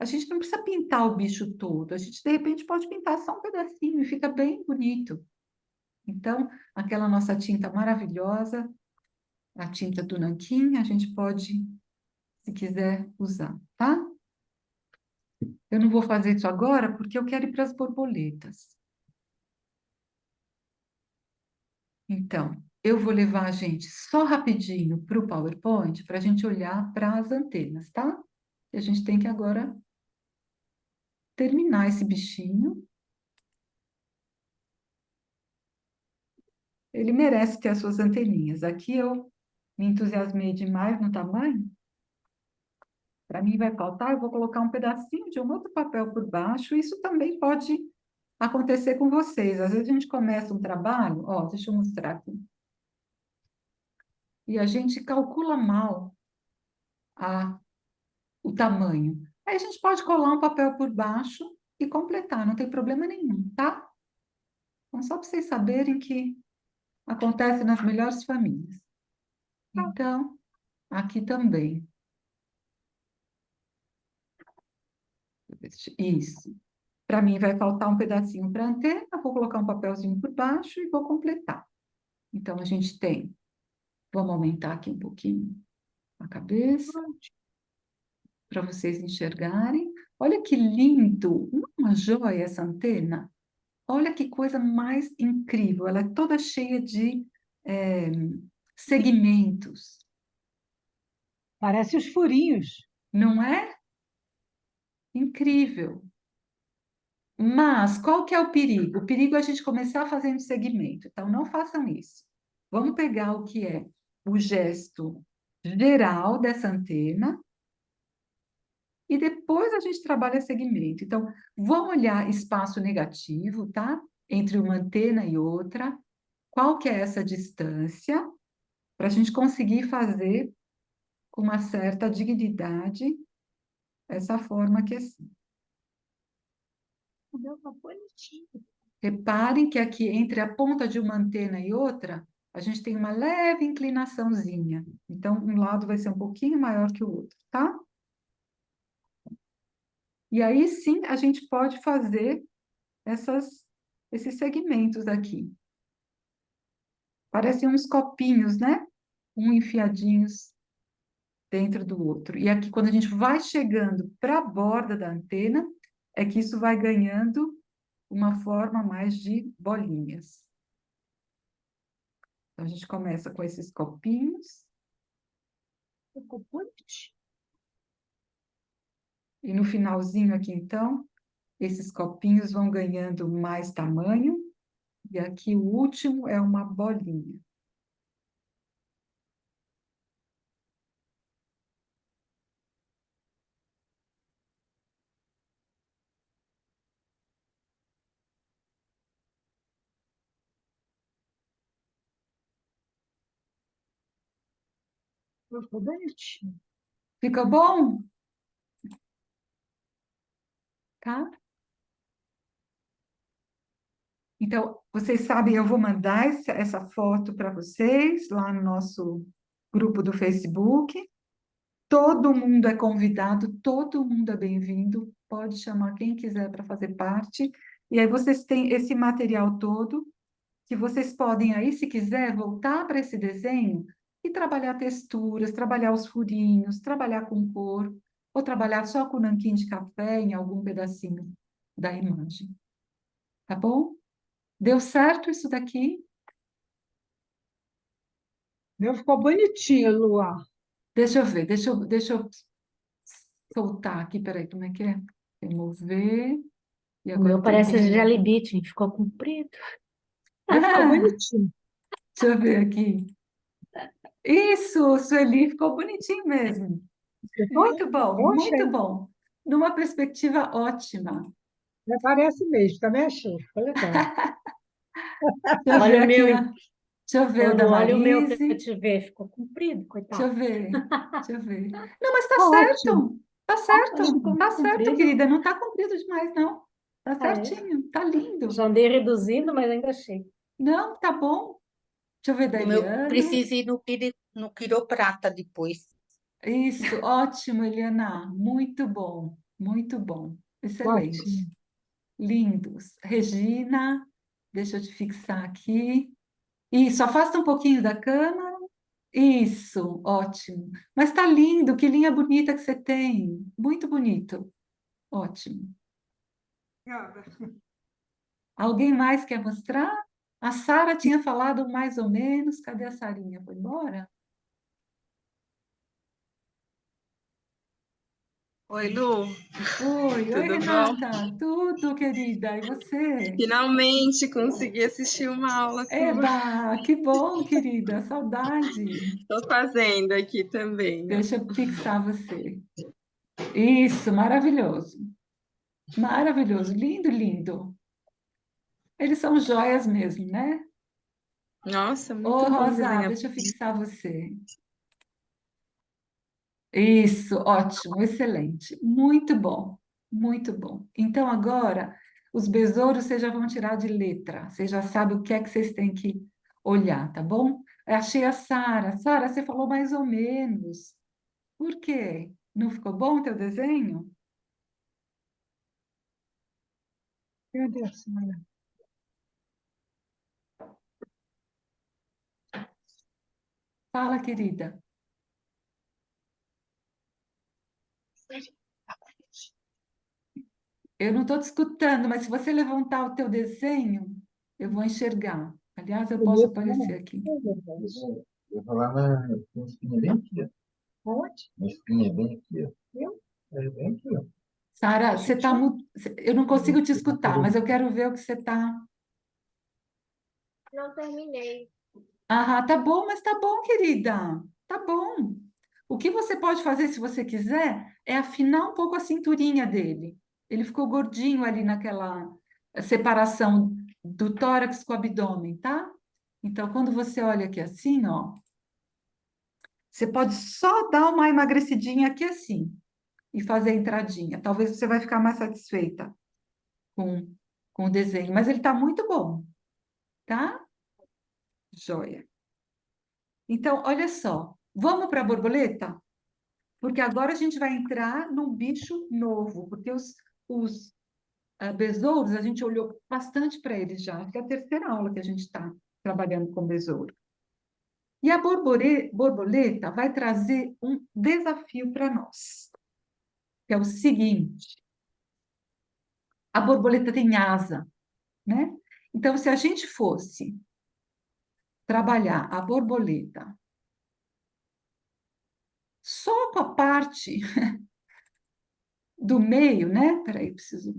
A gente não precisa pintar o bicho todo, a gente, de repente, pode pintar só um pedacinho e fica bem bonito. Então, aquela nossa tinta maravilhosa, a tinta do nanquim, a gente pode, se quiser, usar, tá? Eu não vou fazer isso agora porque eu quero ir para as borboletas. Então, eu vou levar a gente só rapidinho para o PowerPoint para a gente olhar para as antenas, tá? E a gente tem que agora terminar esse bichinho. Ele merece ter as suas anteninhas. Aqui eu me entusiasmei demais no tamanho. Para mim vai faltar, eu vou colocar um pedacinho de um outro papel por baixo. Isso também pode acontecer com vocês. Às vezes a gente começa um trabalho, ó, deixa eu mostrar aqui. E a gente calcula mal o tamanho. Aí a gente pode colar um papel por baixo e completar, não tem problema nenhum, tá? Então, só para vocês saberem que acontece nas melhores famílias. Então, aqui também. Isso. Para mim vai faltar um pedacinho para a antena, vou colocar um papelzinho por baixo e vou completar. Então, a gente tem, vamos aumentar aqui um pouquinho a cabeça, para vocês enxergarem. Olha que lindo, uma joia essa antena. Olha que coisa mais incrível, ela é toda cheia de segmentos, Parece os furinhos. não é? Incrível. Mas qual que é o perigo? O perigo é a gente começar fazendo segmento. Então, não façam isso. Vamos pegar o que é o gesto geral dessa antena e depois a gente trabalha segmento. Então, vamos olhar espaço negativo, tá? Entre uma antena e outra. Qual que é essa distância? Para a gente conseguir fazer com uma certa dignidade essa forma aqui assim. meu tá bonitinho. Reparem que aqui, entre a ponta de uma antena e outra, a gente tem uma leve inclinaçãozinha. Então, um lado vai ser um pouquinho maior que o outro, tá? E aí, sim, a gente pode fazer esses segmentos aqui. Parecem uns copinhos, né? Um enfiadinhos dentro do outro. E aqui, quando a gente vai chegando para a borda da antena, é que isso vai ganhando uma forma mais de bolinhas. Então, a gente começa com esses copinhos. Ficou bonitinho. E no finalzinho aqui, então, esses copinhos vão ganhando mais tamanho. E aqui o último é uma bolinha. Ficou bonitinho. Fica bom? Tá? Então, vocês sabem, eu vou mandar essa foto para vocês lá no nosso grupo do Facebook. Todo mundo é convidado, todo mundo é bem-vindo. Pode chamar quem quiser para fazer parte. E aí vocês têm esse material todo, que vocês podem aí, se quiser, voltar para esse desenho e trabalhar texturas, trabalhar os furinhos, trabalhar com cor, ou trabalhar só com nanquim de café em algum pedacinho da imagem. Tá bom? Deu certo isso daqui? Meu ficou bonitinho, Luan. Deixa eu ver, deixa eu soltar aqui, peraí, como é que é? Remover, e O agora meu eu tenho parece como... jelly bean, ficou comprido. Meu ficou Ah, bonitinho. deixa eu ver aqui. Isso, Sueli, ficou bonitinho mesmo. Ficou? Muito bom, Eu muito achei. bom. Numa perspectiva ótima. Parece mesmo, também achei. Ficou legal. Deixa eu ver Olha o aqui, meu, ó. Deixa eu ver o ô, da Lu, olha o meu para Marise. te ver, ficou comprido, Deixa eu coitado. ver, deixa eu ver. Não, mas tá Ótimo, certo. Olha, ficou Tá muito certo, comprido. querida. Não tá comprido demais, não. Tá Ah, é? certinho, tá lindo. Já andei reduzindo, mas ainda achei. Não, tá bom. Deixa eu ver da O meu Eliana. precisa ir no quiroprata depois. Isso, ótimo, Eliana. Muito bom, muito bom. Excelente. ótimo. Lindos. Regina, deixa eu te fixar aqui. Isso, afasta um pouquinho da câmera. Isso, ótimo. Mas tá lindo, que linha bonita que você tem. Muito bonito. Ótimo. Alguém mais quer mostrar? A Sara tinha falado mais ou menos. Cadê a Sarinha? Foi embora? Oi, Lu, Oi, tudo bom? Renata. Tudo, querida. E você? Finalmente consegui assistir uma aula tua. Eba, que bom, querida. Saudade. Estou fazendo aqui também, ó. Deixa eu fixar você. Isso, maravilhoso. Maravilhoso. Lindo, lindo. Eles são joias mesmo, né? Nossa, Ô, muito bom Rosa, desenhar. deixa eu fixar você. Isso, ótimo, excelente. Muito bom, muito bom. Então, agora, os besouros vocês já vão tirar de letra. Vocês já sabem o que é que vocês têm que olhar, tá bom? Eu achei a Sara. Sara, você falou mais ou menos. Por quê? Não ficou bom o teu desenho? Meu Deus, Maria. Fala, querida. Eu não estou te escutando, mas se você levantar o teu desenho, eu vou enxergar. Aliás, eu posso Bonito, né? aparecer aqui. Eu vou lá na espinha bem aqui, ó. Onde? Na espinha bem aqui, ó. Eu? É bem aqui, ó. Sara, você tá eu não consigo te escutar, mas eu quero ver o que você está. Não terminei. Ah, tá bom, mas tá bom, querida. Tá bom. O que você pode fazer, se você quiser, é afinar um pouco a cinturinha dele. Ele ficou gordinho ali naquela separação do tórax com o abdômen, tá? Então, quando você olha aqui assim, ó, você pode só dar uma emagrecidinha aqui assim e fazer a entradinha. Talvez você vai ficar mais satisfeita. com o desenho, mas ele está muito bom, tá? Joia. Então, olha só, vamos para a borboleta? Porque agora a gente vai entrar num bicho novo, porque os besouros, a gente olhou bastante para eles já, que é a terceira aula que a gente está trabalhando com besouro. E a borboleta vai trazer um desafio para nós, que é o seguinte: a borboleta tem asa, né? Então, se a gente fosse trabalhar a borboleta só com a parte do meio, né? Peraí, preciso.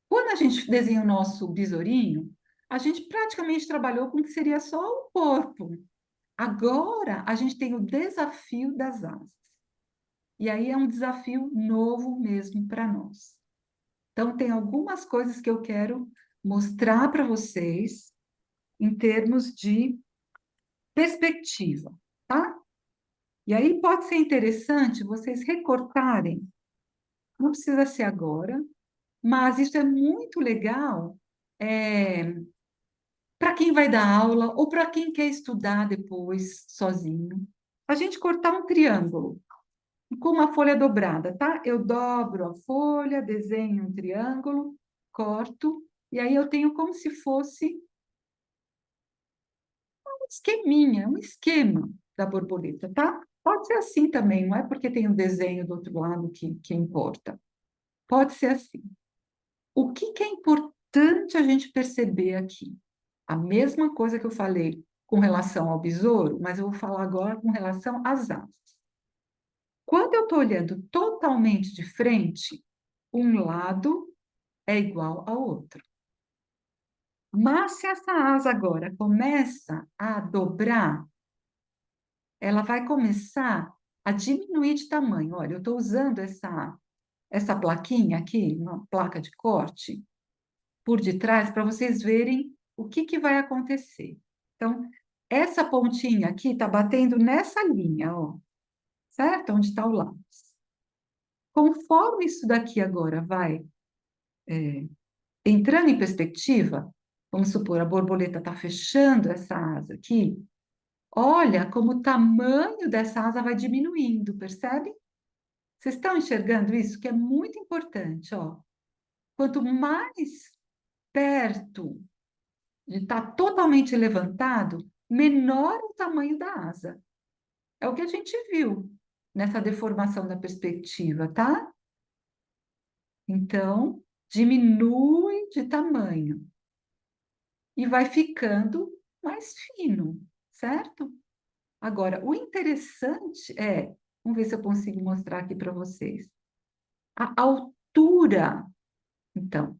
Quando a gente desenha o nosso besourinho, a gente praticamente trabalhou com o que seria só o corpo. Agora, a gente tem o desafio das asas. E aí é um desafio novo mesmo para nós. Então, tem algumas coisas que eu quero mostrar para vocês em termos de perspectiva, tá? E aí pode ser interessante vocês recortarem, não precisa ser agora, mas isso é muito legal para quem vai dar aula ou para quem quer estudar depois sozinho. A gente cortar um triângulo com uma folha dobrada, tá? Eu dobro a folha, desenho um triângulo, corto, e aí eu tenho como se fosse um esqueminha, um esquema da borboleta, tá? Pode ser assim também, não é porque tem um desenho do outro lado que importa. Pode ser assim. O que é importante a gente perceber aqui? A mesma coisa que eu falei com relação ao besouro, mas eu vou falar agora com relação às asas. Quando eu estou olhando totalmente de frente, um lado é igual ao outro. Mas se essa asa agora começa a dobrar, ela vai começar a diminuir de tamanho. Olha, eu estou usando essa plaquinha aqui, uma placa de corte, por detrás, para vocês verem o que vai acontecer. Então, essa pontinha aqui está batendo nessa linha, ó, certo? Onde está o lápis. Conforme isso daqui agora vai entrando em perspectiva, vamos supor, a borboleta está fechando essa asa aqui, olha como o tamanho dessa asa vai diminuindo, percebe? Vocês estão enxergando isso? Que é muito importante, ó. Quanto mais perto de estar totalmente levantado, menor o tamanho da asa. É o que a gente viu nessa deformação da perspectiva, tá? Então, diminui de tamanho e vai ficando mais fino, certo? Agora, o interessante é, vamos ver se eu consigo mostrar aqui para vocês, a altura. Então,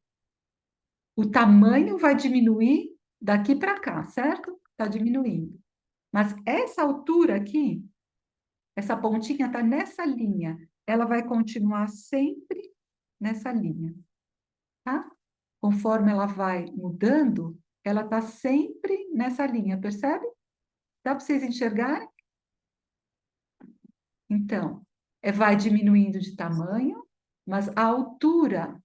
o tamanho vai diminuir daqui para cá, certo? Está diminuindo. Mas essa altura aqui, essa pontinha está nessa linha, ela vai continuar sempre nessa linha, tá? Conforme ela vai mudando, ela está sempre nessa linha, percebe? Dá para vocês enxergarem? Então, vai diminuindo de tamanho, mas a altura,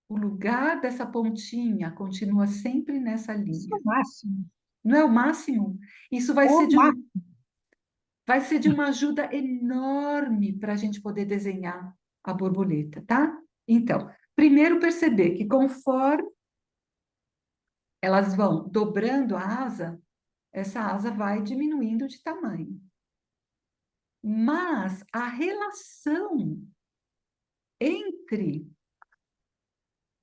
o lugar dessa pontinha continua sempre nessa Isso linha. é o máximo. Não é o máximo? Isso vai O ser máximo. vai ser de uma ajuda enorme para a gente poder desenhar a borboleta, tá? Então, primeiro perceber que conforme elas vão dobrando a asa, essa asa vai diminuindo de tamanho. Mas a relação entre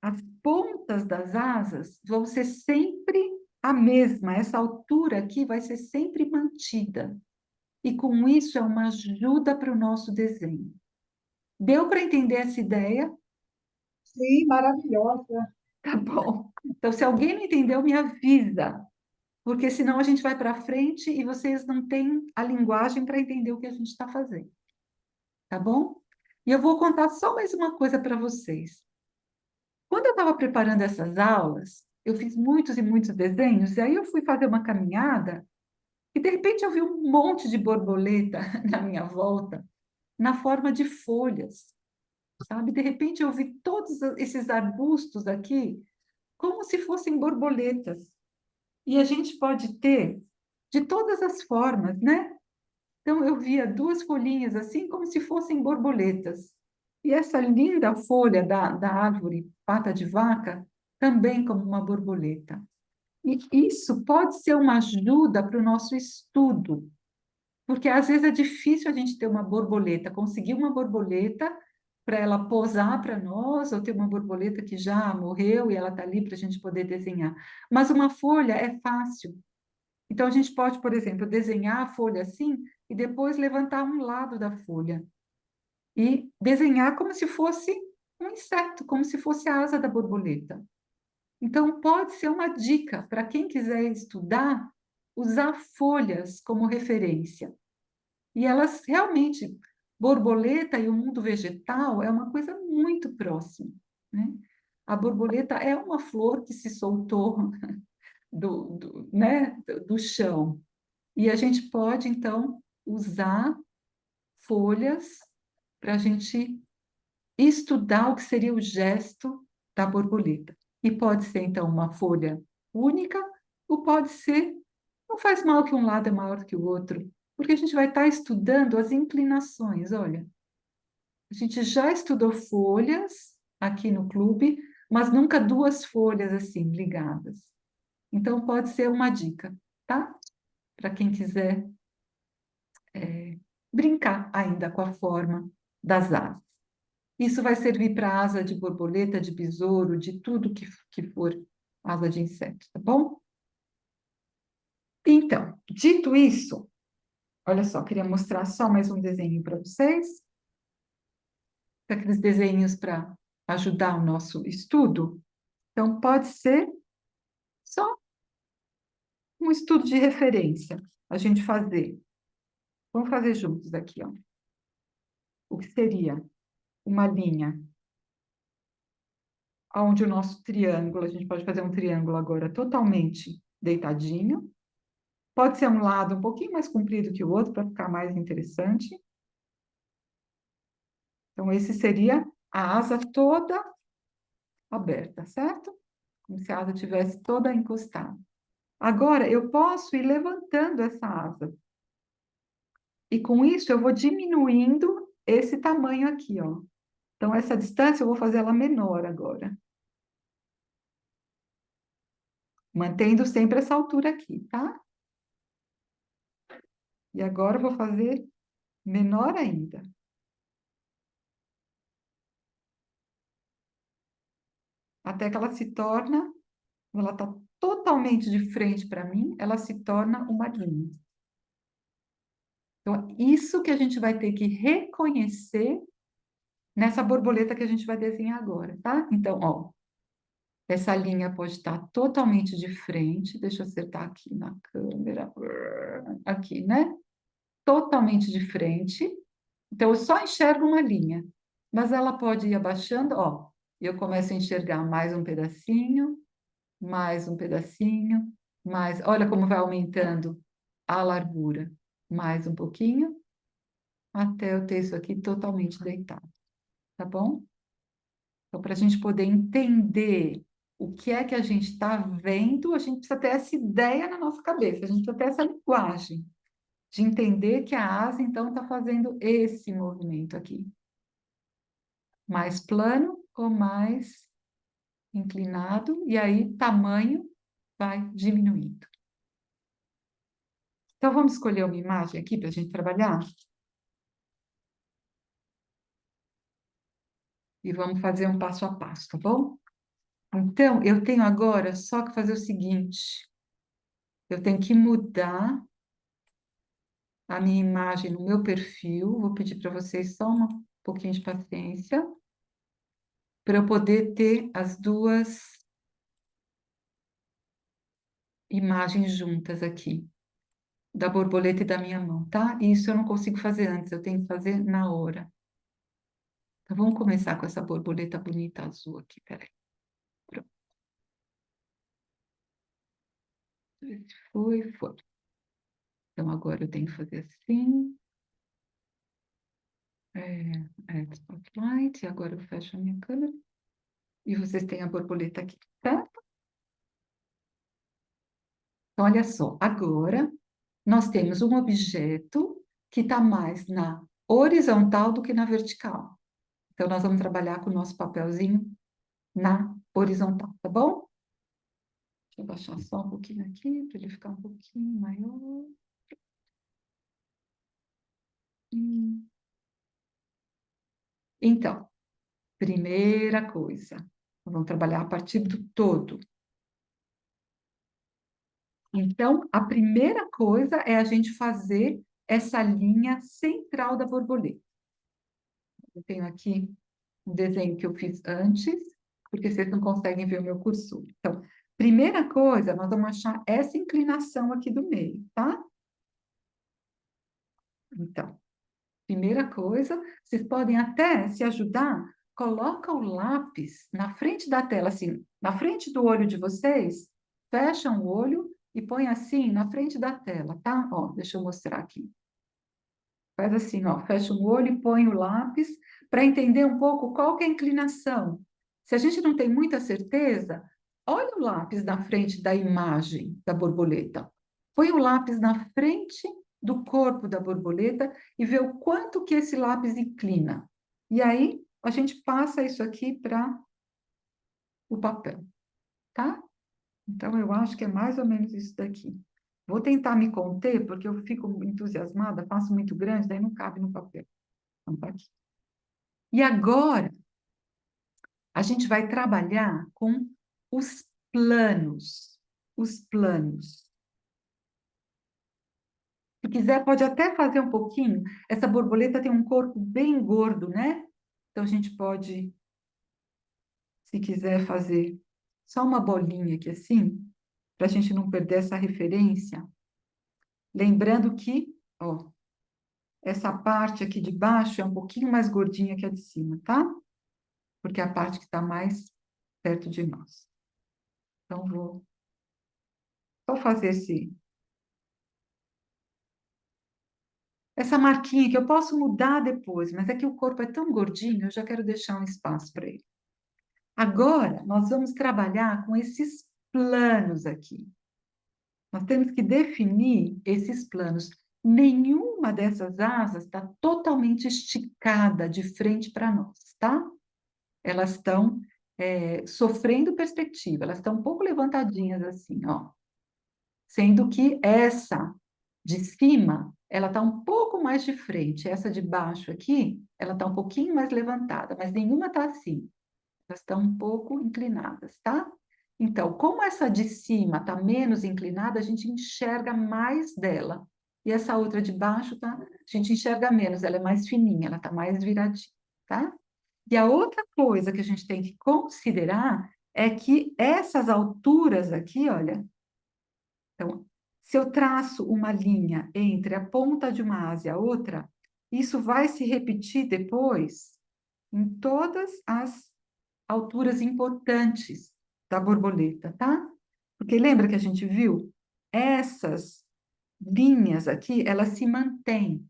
as pontas das asas vão ser sempre a mesma. Essa altura aqui vai ser sempre mantida. E com isso é uma ajuda para o nosso desenho. Deu para entender essa ideia? Sim, maravilhosa. Tá bom. Então, se alguém não entendeu, me avisa, porque senão a gente vai para frente e vocês não têm a linguagem para entender o que a gente está fazendo. Tá bom? E eu vou contar só mais uma coisa para vocês. Quando eu estava preparando essas aulas, eu fiz muitos e muitos desenhos, e aí eu fui fazer uma caminhada, e de repente eu vi um monte de borboleta na minha volta, na forma de folhas. sabe? De repente eu vi todos esses arbustos aqui como se fossem borboletas. E a gente pode ter de todas as formas, né? Então eu via duas folhinhas assim como se fossem borboletas. E essa linda folha da árvore pata de vaca também como uma borboleta. E isso pode ser uma ajuda para o nosso estudo, porque às vezes é difícil a gente ter uma borboleta, conseguir uma borboleta para ela posar para nós, ou ter uma borboleta que já morreu e ela está ali para a gente poder desenhar. Mas uma folha é fácil. Então a gente pode, por exemplo, desenhar a folha assim e depois levantar um lado da folha e desenhar como se fosse um inseto, como se fosse a asa da borboleta. Então, pode ser uma dica para quem quiser estudar, usar folhas como referência. E elas realmente, borboleta e o mundo vegetal é uma coisa muito próxima, né? A borboleta é uma flor que se soltou né, do chão. E a gente pode, então, usar folhas para a gente estudar o que seria o gesto da borboleta. E pode ser, então, uma folha única, ou pode ser, não faz mal que um lado é maior que o outro, porque a gente vai estar estudando as inclinações. Olha, a gente já estudou folhas aqui no clube, mas nunca duas folhas assim ligadas. Então, pode ser uma dica, tá? Para quem quiser brincar ainda com a forma das asas. Isso vai servir para asa de borboleta, de besouro, de tudo que for asa de inseto, tá bom? Então, dito isso, olha só, queria mostrar só mais um desenho para vocês. Aqueles desenhos para ajudar o nosso estudo. Então, pode ser só um estudo de referência, a gente fazer. Vamos fazer juntos aqui, ó. O que seria uma linha onde o nosso triângulo, a gente pode fazer um triângulo agora totalmente deitadinho. Pode ser um lado um pouquinho mais comprido que o outro para ficar mais interessante. Então, esse seria a asa toda aberta, certo? Como se a asa tivesse toda encostada. Agora, eu posso ir levantando essa asa. E com isso, eu vou diminuindo esse tamanho aqui, ó. Então, essa distância eu vou fazer ela menor agora. Mantendo sempre essa altura aqui, tá? E agora eu vou fazer menor ainda. Até que ela se torna, ela está totalmente de frente para mim, ela se torna uma linha. Então, isso que a gente vai ter que reconhecer nessa borboleta que a gente vai desenhar agora, tá? Então, ó, essa linha pode estar totalmente de frente, deixa eu acertar aqui na câmera, aqui, né? Totalmente de frente. Então, eu só enxergo uma linha, mas ela pode ir abaixando, ó, e eu começo a enxergar mais um pedacinho, mais, olha como vai aumentando a largura, mais um pouquinho, até eu ter isso aqui totalmente deitado, tá bom? Então, para a gente poder entender o que é que a gente está vendo, a gente precisa ter essa ideia na nossa cabeça, a gente precisa ter essa linguagem de entender que a asa, então, está fazendo esse movimento aqui. Mais plano ou mais inclinado, e aí tamanho vai diminuindo. Então, vamos escolher uma imagem aqui para a gente trabalhar? E vamos fazer um passo a passo, tá bom? Então, eu tenho agora só que fazer o seguinte: eu tenho que mudar a minha imagem no meu perfil. Vou pedir para vocês só um pouquinho de paciência, para eu poder ter as duas imagens juntas aqui, da borboleta e da minha mão, tá? Isso eu não consigo fazer antes, eu tenho que fazer na hora. Então, vamos começar com essa borboleta bonita azul aqui, peraí. Pronto. Foi. Então, agora eu tenho que fazer assim. Spotlight, e agora eu fecho a minha câmera. E vocês têm a borboleta aqui, certo? Então, olha só, agora nós temos um objeto que está mais na horizontal do que na vertical. Então, nós vamos trabalhar com o nosso papelzinho na horizontal, tá bom? Deixa eu baixar só um pouquinho aqui, para ele ficar um pouquinho maior. Então, primeira coisa, vamos trabalhar a partir do todo. Então, a primeira coisa é a gente fazer essa linha central da borboleta. Eu tenho aqui um desenho que eu fiz antes, porque vocês não conseguem ver o meu cursor. Então, primeira coisa, nós vamos achar essa inclinação aqui do meio, tá? Então, primeira coisa, vocês podem até se ajudar, coloca o lápis na frente da tela, assim, na frente do olho de vocês, fecham o olho e põe assim na frente da tela, tá? Ó, deixa eu mostrar aqui. Faz assim, ó, fecha o olho e põe o lápis para entender um pouco qual que é a inclinação. Se a gente não tem muita certeza, olha o lápis na frente da imagem da borboleta. Põe o lápis na frente do corpo da borboleta e vê o quanto que esse lápis inclina. E aí, a gente passa isso aqui para o papel, tá? Então, eu acho que é mais ou menos isso daqui. Vou tentar me conter, porque eu fico entusiasmada, faço muito grande, daí não cabe no papel. Então, tá aqui. E agora, a gente vai trabalhar com os planos. Os planos. Se quiser, pode até fazer um pouquinho. Essa borboleta tem um corpo bem gordo, né? Então, a gente pode, se quiser, fazer só uma bolinha aqui assim, para a gente não perder essa referência. Lembrando que, ó, essa parte aqui de baixo é um pouquinho mais gordinha que a de cima, tá? Porque é a parte que está mais perto de nós. Então, vou só fazer essa marquinha que eu posso mudar depois, mas é que o corpo é tão gordinho, eu já quero deixar um espaço para ele. Agora, nós vamos trabalhar com esses planos aqui. Nós temos que definir esses planos. Nenhuma dessas asas está totalmente esticada de frente para nós, tá? Elas estão sofrendo perspectiva, elas estão um pouco levantadinhas assim, ó. Sendo que essa de cima, ela está um pouco mais de frente. Essa de baixo aqui, ela está um pouquinho mais levantada, mas nenhuma está assim. Elas estão um pouco inclinadas, tá? Então, como essa de cima está menos inclinada, a gente enxerga mais dela. E essa outra de baixo, tá? A gente enxerga menos, ela é mais fininha, ela está mais viradinha, tá? E a outra coisa que a gente tem que considerar é que essas alturas aqui, olha, então, se eu traço uma linha entre a ponta de uma asa e a outra, isso vai se repetir depois em todas as alturas importantes da borboleta, tá? Porque lembra que a gente viu? Essas linhas aqui, elas se mantêm.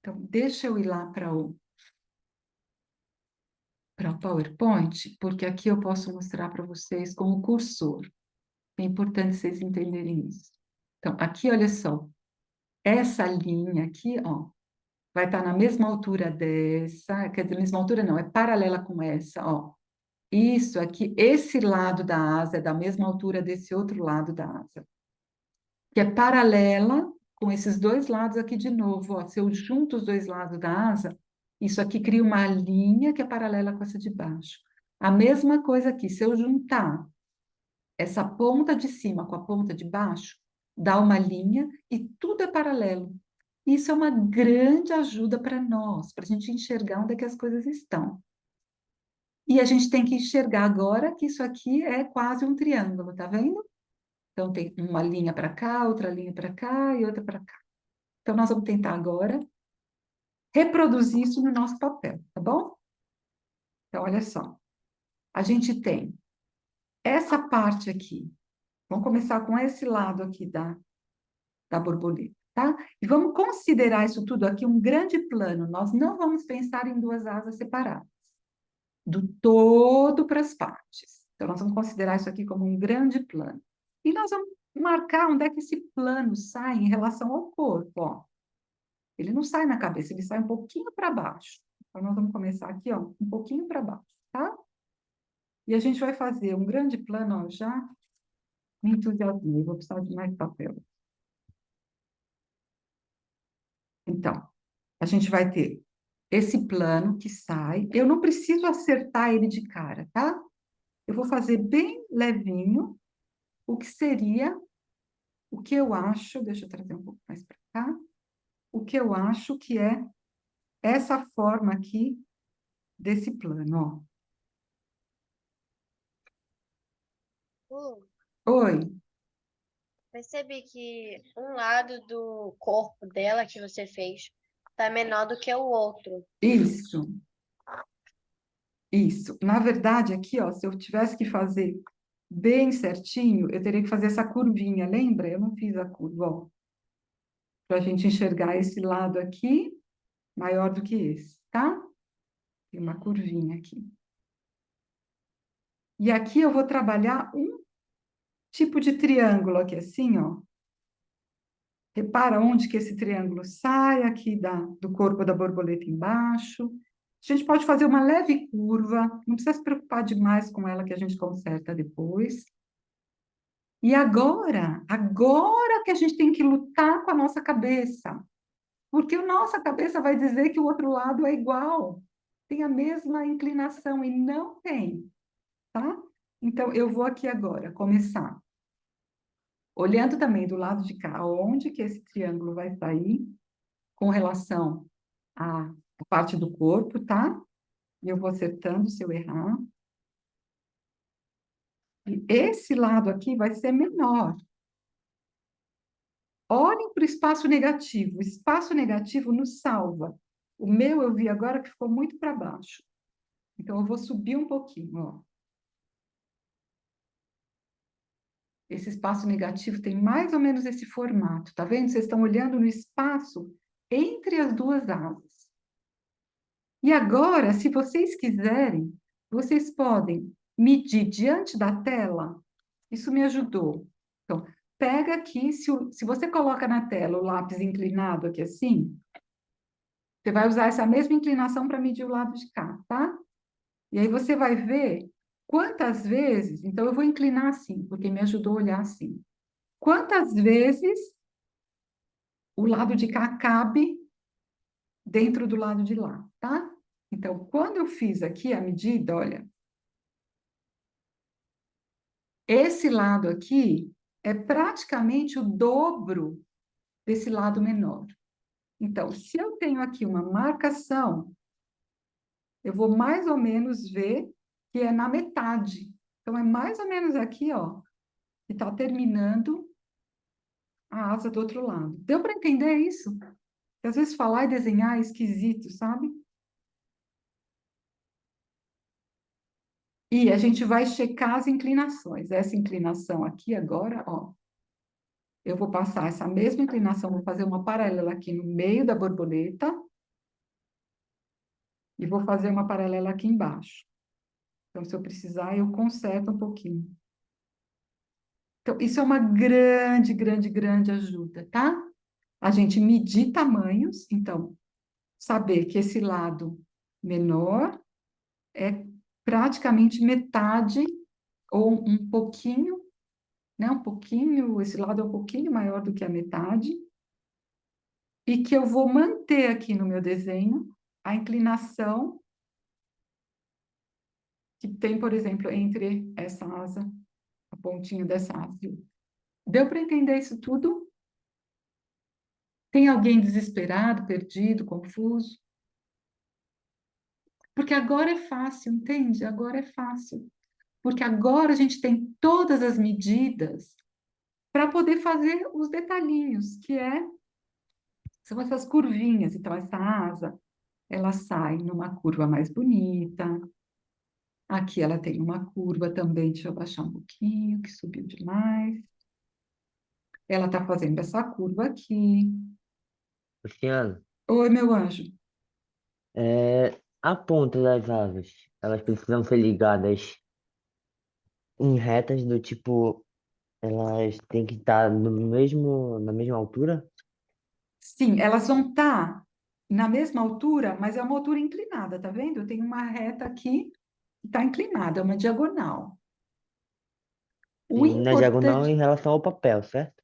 Então, deixa eu ir lá para o PowerPoint, porque aqui eu posso mostrar para vocês com o cursor. É importante vocês entenderem isso. Então, aqui, olha só. Essa linha aqui, ó, vai estar na mesma altura dessa, quer dizer, mesma altura não, é paralela com essa, ó. Isso aqui, esse lado da asa é da mesma altura desse outro lado da asa. Que é paralela com esses dois lados aqui de novo, ó. Se eu junto os dois lados da asa, isso aqui cria uma linha que é paralela com essa de baixo. A mesma coisa aqui, se eu juntar essa ponta de cima com a ponta de baixo, dá uma linha e tudo é paralelo. Isso é uma grande ajuda para nós, para a gente enxergar onde é que as coisas estão. E a gente tem que enxergar agora que isso aqui é quase um triângulo, tá vendo? Então, tem uma linha para cá, outra linha para cá e outra para cá. Então, nós vamos tentar agora reproduzir isso no nosso papel, tá bom? Então, olha só. A gente tem essa parte aqui. Vamos começar com esse lado aqui da borboleta. tá? E vamos considerar isso tudo aqui um grande plano. Nós não vamos pensar em duas asas separadas, do todo para as partes. Então, nós vamos considerar isso aqui como um grande plano. E nós vamos marcar onde é que esse plano sai em relação ao corpo, ó. Ele não sai na cabeça, ele sai um pouquinho para baixo. Então, nós vamos começar aqui, ó, um pouquinho para baixo, tá? E a gente vai fazer um grande plano, ó, já me entusiasmei, vou precisar de mais papel. Então, a gente vai ter esse plano que sai. Eu não preciso acertar ele de cara, tá? Eu vou fazer bem levinho o que seria, o que eu acho, deixa eu trazer um pouco mais para cá, o que eu acho que é essa forma aqui desse plano, Lu, ó. Oi, percebi que um lado do corpo dela que você fez tá menor do que o outro. isso, isso. Na verdade, aqui, ó, se eu tivesse que fazer bem certinho, eu teria que fazer essa curvinha, lembra? Eu não fiz a curva, ó. Para a gente enxergar esse lado aqui, maior do que esse, tá? Tem uma curvinha aqui. E aqui eu vou trabalhar um tipo de triângulo aqui, assim, ó. Repara onde que esse triângulo sai, aqui do corpo da borboleta embaixo. A gente pode fazer uma leve curva, não precisa se preocupar demais com ela, que a gente conserta depois. E agora que a gente tem que lutar com a nossa cabeça, porque a nossa cabeça vai dizer que o outro lado é igual, tem a mesma inclinação, e não tem, tá? Então, eu vou aqui agora começar, olhando também do lado de cá, onde que esse triângulo vai sair, com relação à parte do corpo, tá? E eu vou acertando se eu errar. E esse lado aqui vai ser menor. Olhem para o espaço negativo. O espaço negativo nos salva. O meu eu vi agora que ficou muito para baixo. Então, eu vou subir um pouquinho, ó. Esse espaço negativo tem mais ou menos esse formato, tá vendo? Vocês estão olhando no espaço entre as duas asas. E agora, se vocês quiserem, vocês podem medir diante da tela. Isso me ajudou. Então, pega aqui, se você coloca na tela o lápis inclinado aqui assim, você vai usar essa mesma inclinação para medir o lado de cá, tá? E aí você vai ver quantas vezes, então eu vou inclinar assim, porque me ajudou a olhar assim. Quantas vezes o lado de cá cabe dentro do lado de lá, tá? Então, quando eu fiz aqui a medida, olha, esse lado aqui é praticamente o dobro desse lado menor. Então, se eu tenho aqui uma marcação, eu vou mais ou menos ver que é na metade. Então, é mais ou menos aqui, ó, que está terminando a asa do outro lado. Deu para entender isso? Porque às vezes falar e desenhar é esquisito, sabe? E a gente vai checar as inclinações. Essa inclinação aqui agora, ó. Eu vou passar essa mesma inclinação, vou fazer uma paralela aqui no meio da borboleta. E vou fazer uma paralela aqui embaixo. Então, se eu precisar, eu conserto um pouquinho. Então, isso é uma grande, grande, grande ajuda, tá? A gente medir tamanhos, então, saber que esse lado menor é praticamente metade ou um pouquinho, né? Um pouquinho, esse lado é um pouquinho maior do que a metade. E que eu vou manter aqui no meu desenho a inclinação que tem, por exemplo, entre essa asa, a pontinha dessa asa. Deu para entender isso tudo? Tem alguém desesperado, perdido, confuso? Porque agora é fácil, entende? Agora é fácil. Porque agora a gente tem todas as medidas para poder fazer os detalhinhos, são essas curvinhas. Então, essa asa, ela sai numa curva mais bonita. Aqui ela tem uma curva também, deixa eu baixar um pouquinho, que subiu demais. Ela está fazendo essa curva aqui. Luciano, Oi, meu anjo. a ponta das asas, elas precisam ser ligadas em retas do tipo, elas têm que estar na mesma altura? Sim, elas vão estar na mesma altura, mas é uma altura inclinada, tá vendo? Eu tenho uma reta aqui que está inclinada, é uma diagonal. O Sim, na diagonal importante em relação ao papel, certo?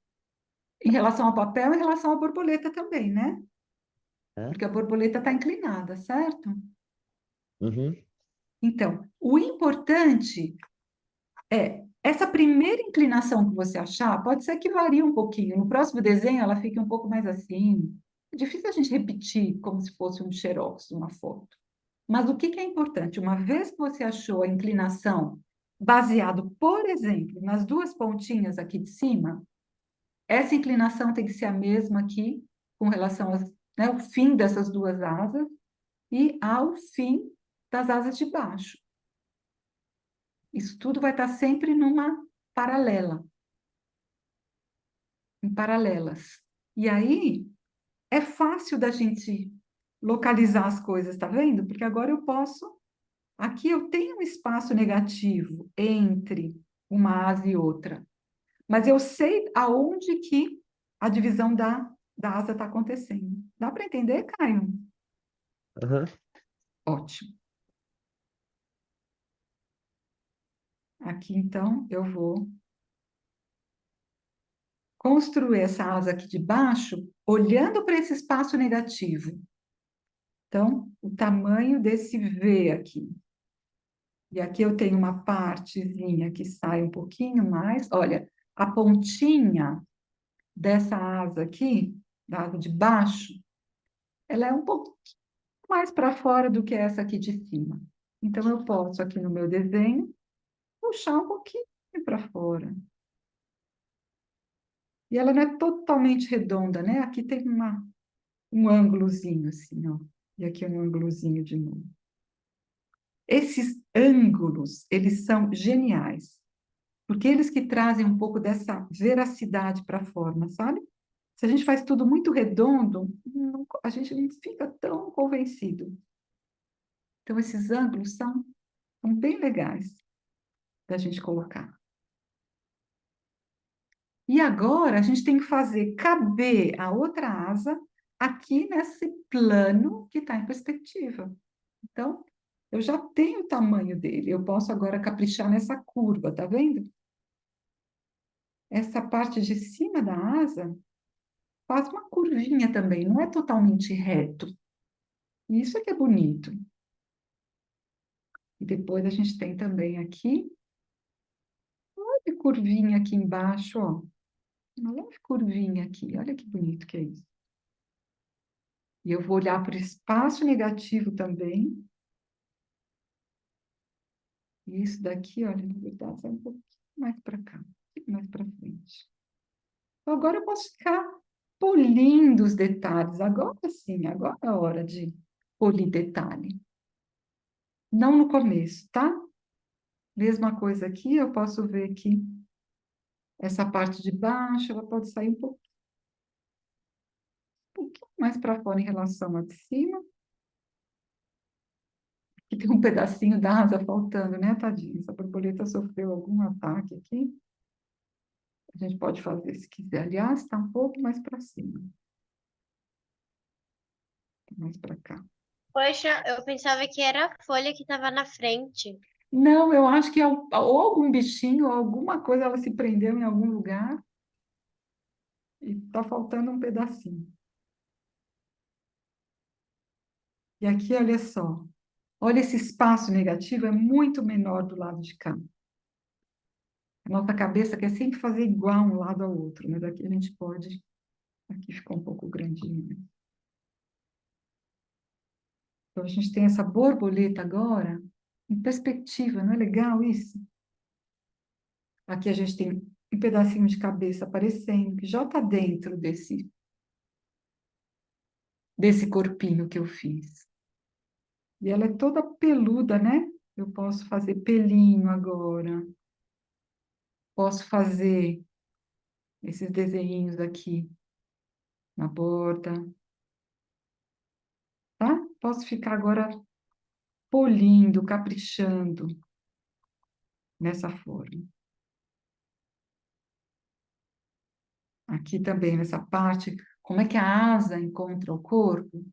em relação ao papel, em relação à borboleta também, né? É? Porque a borboleta está inclinada, certo? Uhum. Então, o importante é essa primeira inclinação que você achar, pode ser que varie um pouquinho. No próximo desenho, ela fique um pouco mais assim. É difícil a gente repetir como se fosse um xerox, uma foto. Mas o que que é importante? Uma vez que você achou a inclinação baseado, por exemplo, nas duas pontinhas aqui de cima, essa inclinação tem que ser a mesma aqui, com relação ao, né, ao fim dessas duas asas e ao fim das asas de baixo. Isso tudo vai estar sempre numa paralela, em paralelas. E aí é fácil da gente localizar as coisas, tá vendo? Porque agora eu posso. Aqui eu tenho um espaço negativo entre uma asa e outra, mas eu sei aonde que a divisão da asa está acontecendo. Dá para entender, Caio? Aham. Ótimo. Aqui, então, eu vou construir essa asa aqui de baixo, olhando para esse espaço negativo. Então, o tamanho desse V aqui. E aqui eu tenho uma partezinha que sai um pouquinho mais. Olha, a pontinha dessa asa aqui, da asa de baixo, ela é um pouco mais para fora do que essa aqui de cima. Então, eu posso, aqui no meu desenho, puxar um pouquinho para fora. E ela não é totalmente redonda, né? Aqui tem um ângulozinho assim, ó. E aqui um ângulozinho de novo. Esses ângulos, eles são geniais, porque eles que trazem um pouco dessa veracidade para a forma, sabe? Se a gente faz tudo muito redondo, a gente não fica tão convencido. Então, esses ângulos são bem legais da gente colocar. E agora, a gente tem que fazer caber a outra asa aqui nesse plano que está em perspectiva. Então, eu já tenho o tamanho dele, eu posso agora caprichar nessa curva, tá vendo? Essa parte de cima da asa faz uma curvinha também, não é totalmente reto. Isso é que é bonito. E depois a gente tem também aqui, olha a curvinha aqui embaixo, ó. Uma leve curvinha aqui, olha que bonito que é isso. E eu vou olhar para o espaço negativo também. E isso daqui, olha, na verdade, é um pouquinho mais para cá, um pouquinho mais para frente. Então, agora eu posso ficar polindo os detalhes. Agora sim, agora é a hora de polir detalhe. Não no começo, tá? Mesma coisa aqui, eu posso ver que essa parte de baixo, ela pode sair um pouquinho mais para fora em relação à de cima. Aqui tem um pedacinho da asa faltando, né, tadinha? Essa borboleta sofreu algum ataque aqui. A gente pode fazer se quiser. Aliás, está um pouco mais para cima. Mais para cá. Poxa, eu pensava que era a folha que estava na frente. Não, eu acho que é ou algum bichinho, ou alguma coisa, ela se prendeu em algum lugar e está faltando um pedacinho. E aqui, olha só. Olha, esse espaço negativo é muito menor do lado de cá. A nossa cabeça quer sempre fazer igual um lado ao outro, mas aqui a gente pode. Aqui ficou um pouco grandinho, né? Então, a gente tem essa borboleta agora em perspectiva, não é legal isso? Aqui a gente tem um pedacinho de cabeça aparecendo, que já está dentro desse corpinho que eu fiz. E ela é toda peluda, né? Eu posso fazer pelinho agora. Posso fazer esses desenhinhos aqui na borda, tá? Posso ficar agora polindo, caprichando nessa forma. Aqui também, nessa parte, como é que a asa encontra o corpo?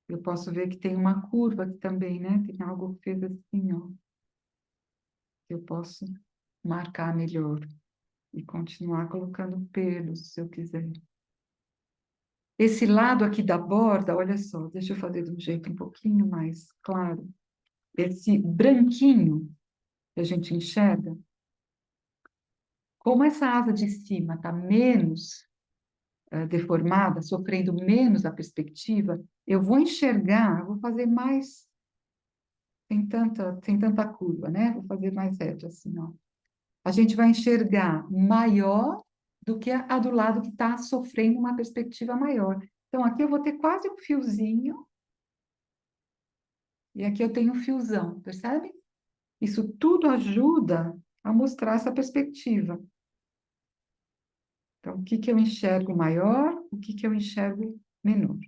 Eu posso ver que tem uma curva aqui também, né? Tem algo que fez assim, ó. Eu posso marcar melhor e continuar colocando pelos, se eu quiser. Esse lado aqui da borda, olha só, deixa eu fazer de um jeito um pouquinho mais claro. Esse branquinho que a gente enxerga, como essa asa de cima está menos deformada, sofrendo menos a perspectiva, eu vou enxergar, vou fazer mais, sem tanta curva, né? Vou fazer mais reto assim, ó. A gente vai enxergar maior do que a do lado que está sofrendo uma perspectiva maior. Então, aqui eu vou ter quase um fiozinho, e aqui eu tenho um fiozão, percebe? Isso tudo ajuda a mostrar essa perspectiva. Então, o que que eu enxergo maior, o que que eu enxergo menor.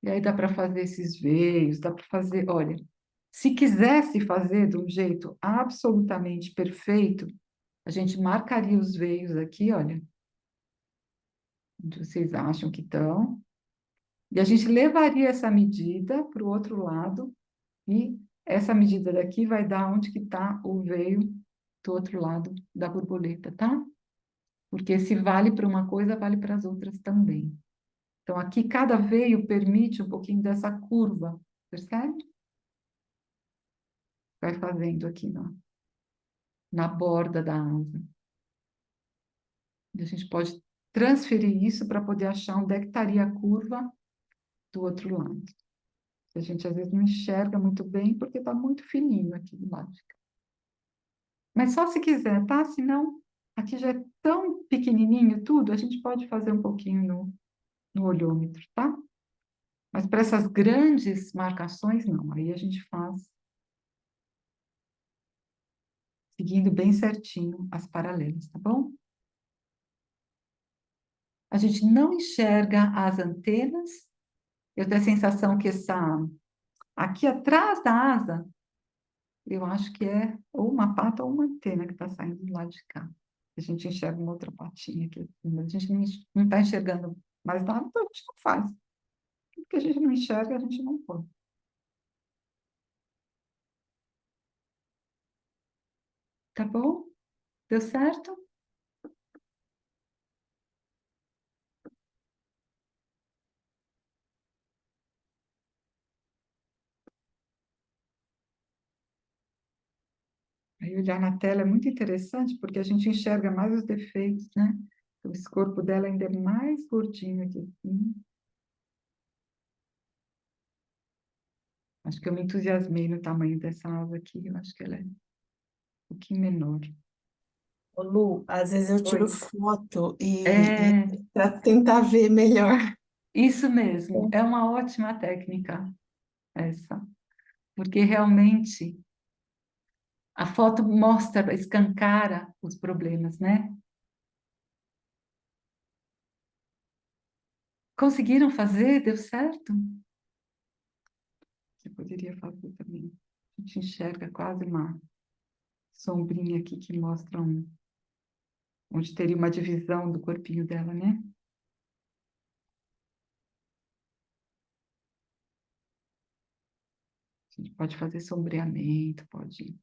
E aí dá para fazer esses veios, dá para fazer, olha, se quisesse fazer de um jeito absolutamente perfeito, a gente marcaria os veios aqui, olha, onde vocês acham que estão, e a gente levaria essa medida para o outro lado, e essa medida daqui vai dar onde que está o veio do outro lado da borboleta, tá? Porque se vale para uma coisa, vale para as outras também. Então, aqui cada veio permite um pouquinho dessa curva, percebe? Vai fazendo aqui na borda da asa. E a gente pode transferir isso para poder achar onde é que estaria a curva do outro lado. A gente às vezes não enxerga muito bem porque está muito fininho aqui do lado de cá. Mas só se quiser, tá? Senão, aqui já é tão pequenininho tudo, a gente pode fazer um pouquinho no olhômetro, tá? Mas para essas grandes marcações, não. Aí a gente faz seguindo bem certinho as paralelas, tá bom? A gente não enxerga as antenas. Eu tenho a sensação que aqui atrás da asa, eu acho que é ou uma pata ou uma antena que está saindo do lado de cá. A gente enxerga uma outra patinha aqui. A gente não está enxergando mais nada, então a gente não faz. Tudo que a gente não enxerga, a gente não põe. Tá bom? Deu certo? Aí olhar na tela é muito interessante, porque a gente enxerga mais os defeitos, né? Então, esse corpo dela ainda é mais gordinho aqui, assim. Acho que eu me entusiasmei no tamanho dessa asa aqui. Eu acho que ela é um pouquinho menor. Ô, Lu, às vezes eu tiro Oi. foto e É, para tentar ver melhor. isso mesmo. É uma ótima técnica essa. Porque realmente a foto mostra, escancara os problemas, né? Conseguiram fazer? Deu certo? Você poderia fazer também. A gente enxerga quase uma sombrinha aqui que mostra onde teria uma divisão do corpinho dela, né? A gente pode fazer sombreamento, pode.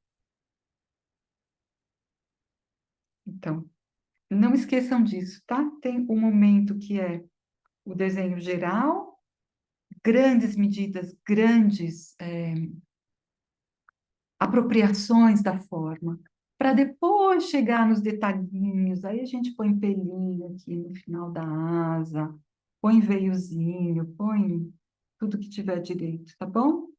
Então, não esqueçam disso, tá? Tem um momento que é o desenho geral, grandes medidas, grandes apropriações da forma, para depois chegar nos detalhinhos. Aí a gente põe pelinho aqui no final da asa, põe veiozinho, põe tudo que tiver direito, tá bom?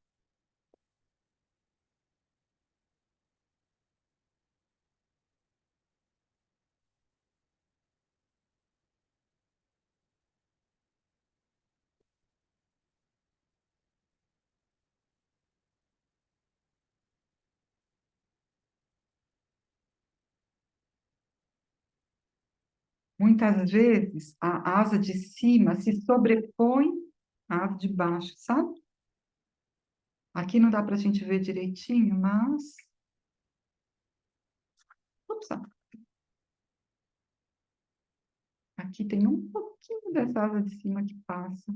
muitas vezes a asa de cima se sobrepõe à asa de baixo, sabe? Aqui não dá para a gente ver direitinho, mas... Ups, aqui tem um pouquinho dessa asa de cima que passa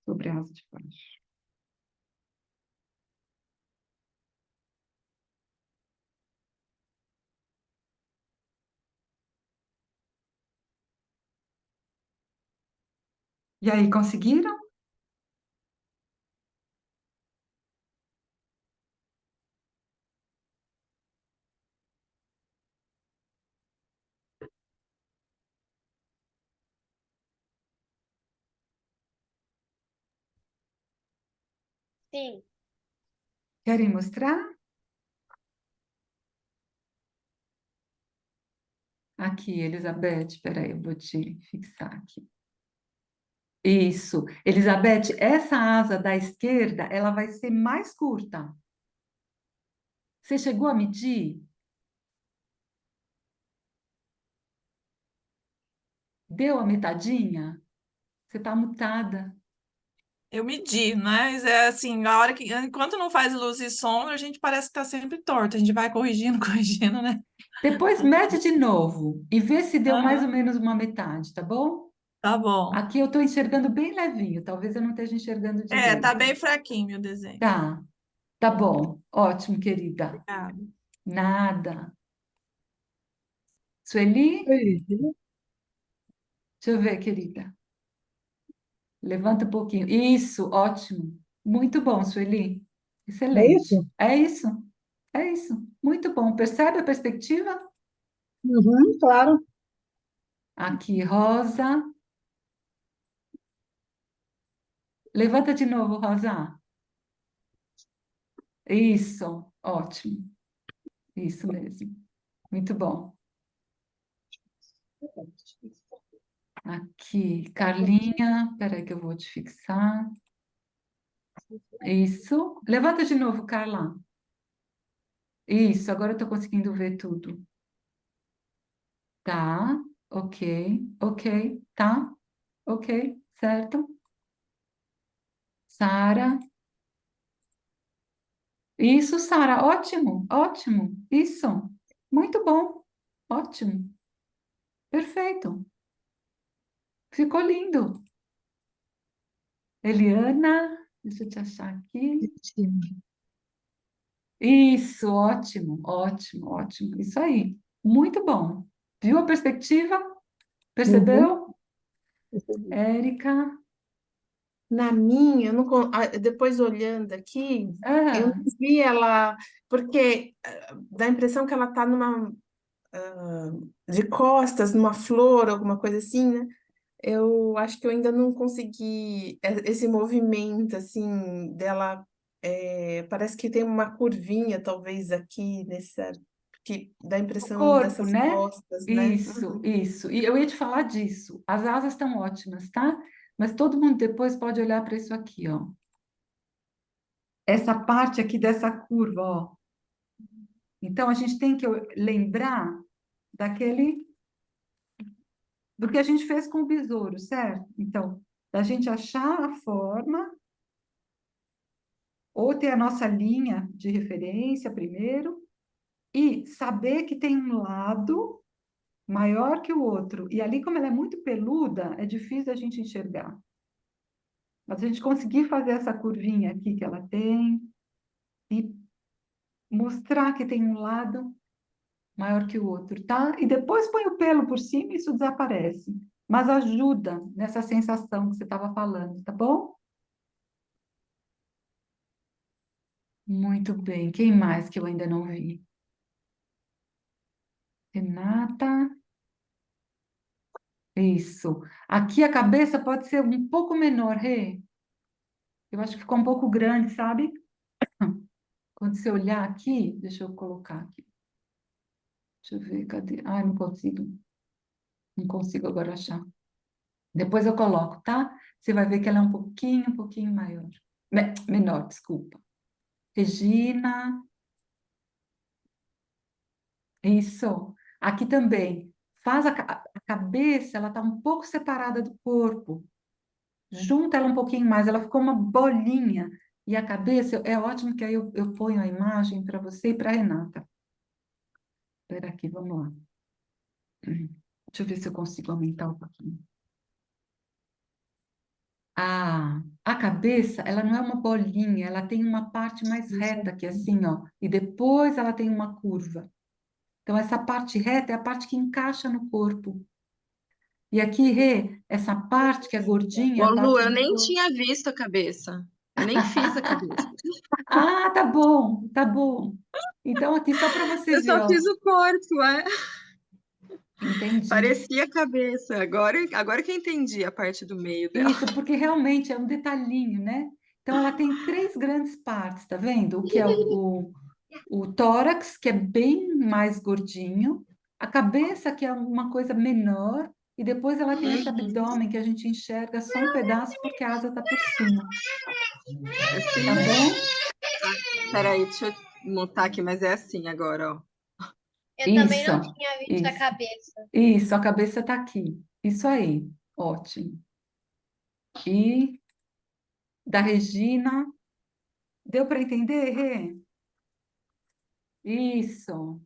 sobre a asa de baixo. E aí, conseguiram? Sim, Querem mostrar? Aqui, Elizabeth, espera aí, eu vou te fixar aqui. Isso. Elizabeth, essa asa da esquerda, ela vai ser mais curta. Você chegou a medir? Deu a metadinha? Você está mutada. Eu medi, mas é assim, a hora que, enquanto não faz luz e sombra, a gente parece que está sempre torto. A gente vai corrigindo, corrigindo, né? Depois mede de novo e vê se deu mais ou Aham, menos uma metade, tá bom? tá bom. Aqui eu estou enxergando bem levinho, talvez eu não esteja enxergando É, tá direito. bem fraquinho o desenho. Tá, tá bom. Ótimo, querida. Obrigada. Nada. Sueli? Feliz, né? Deixa eu ver, querida. Levanta um pouquinho. Isso, ótimo. Muito bom, Sueli. É Excelente. isso? É isso. É isso. Muito bom. Percebe a perspectiva? Uhum, claro. Aqui, Rosa. Levanta de novo, Rosa. Isso. Ótimo. Isso mesmo. Muito bom. Aqui, Carlinha. Espera que eu vou te fixar. Isso. Levanta de novo, Carla. Isso. Agora eu estou conseguindo ver tudo. Tá. Ok. Ok. Tá. Ok. Certo. Sara. Isso, Sara. Ótimo. Ótimo. Isso. Muito bom. Ótimo. Perfeito. Ficou lindo. Eliana. Deixa eu te achar aqui. Isso, ótimo, ótimo, ótimo. Isso aí. Muito bom. Viu a perspectiva? Uhum. Percebeu? Érica. Na minha, eu não, depois olhando aqui, eu Ah, não vi ela, porque dá a impressão que ela está numa, de costas, numa flor, alguma coisa assim, né? Eu acho que eu ainda não consegui esse movimento assim dela. Parece que tem uma curvinha, talvez aqui nessa, que dá a o impressão corpo, dessas né? costas, né? Isso, isso. E eu ia te falar disso. As asas estão ótimas, tá? Mas todo mundo depois pode olhar para isso aqui, ó. Essa parte aqui dessa curva, ó. Então a gente tem que lembrar daquele do que a gente fez com o besouro, certo? Então, da gente achar a forma ou ter a nossa linha de referência primeiro e saber que tem um lado maior que o outro. E ali, como ela é muito peluda, é difícil a gente enxergar. Mas a gente conseguir fazer essa curvinha aqui que ela tem e mostrar que tem um lado maior que o outro, tá? E depois põe o pelo por cima e isso desaparece. Mas ajuda nessa sensação que você estava falando, tá bom? Muito bem. Quem mais que eu ainda não vi? Renata. Isso. Aqui a cabeça pode ser um pouco menor, Rê. Eu acho que ficou um pouco grande, sabe? Quando você olhar aqui, deixa eu colocar aqui. Deixa eu ver, cadê? Ai, não consigo. Não consigo agora achar. Depois eu coloco, tá? Você vai ver que ela é um pouquinho maior. Menor, desculpa. Regina. Isso. Aqui também. faz a cabeça, ela está um pouco separada do corpo. Junta ela um pouquinho mais, ela ficou uma bolinha. E a cabeça, é ótimo que aí eu ponho a imagem para você e para a Renata. Espera aqui, vamos lá. Deixa eu ver se eu consigo aumentar um pouquinho. A cabeça, ela não é uma bolinha, ela tem uma parte mais reta, que é assim, ó, e depois ela tem uma curva. Então, essa parte reta é a parte que encaixa no corpo. E aqui, Rê, essa parte que é gordinha, é Ô, a Lu, parte eu do nem corpo. tinha visto a cabeça. Eu nem fiz a cabeça. Ah, tá bom, tá bom. Então, aqui só para você Eu ver, só fiz ó. o corpo, é. Entendi. Parecia a cabeça. Agora que eu entendi a parte do meio dela. Isso, porque realmente é um detalhinho, né? Então, ela tem três grandes partes, tá vendo? O que é o tórax, que é bem mais gordinho, a cabeça, que é uma coisa menor, e depois ela tem esse abdômen que a gente enxerga só um pedaço porque a asa está por cima, tá Assim. bom? Peraí, deixa eu montar aqui, mas é assim agora, ó. Eu também Isso, não tinha visto a isso, cabeça. isso, a cabeça está aqui. Isso aí, ótimo. E da Regina, deu para entender, Rê? Isso.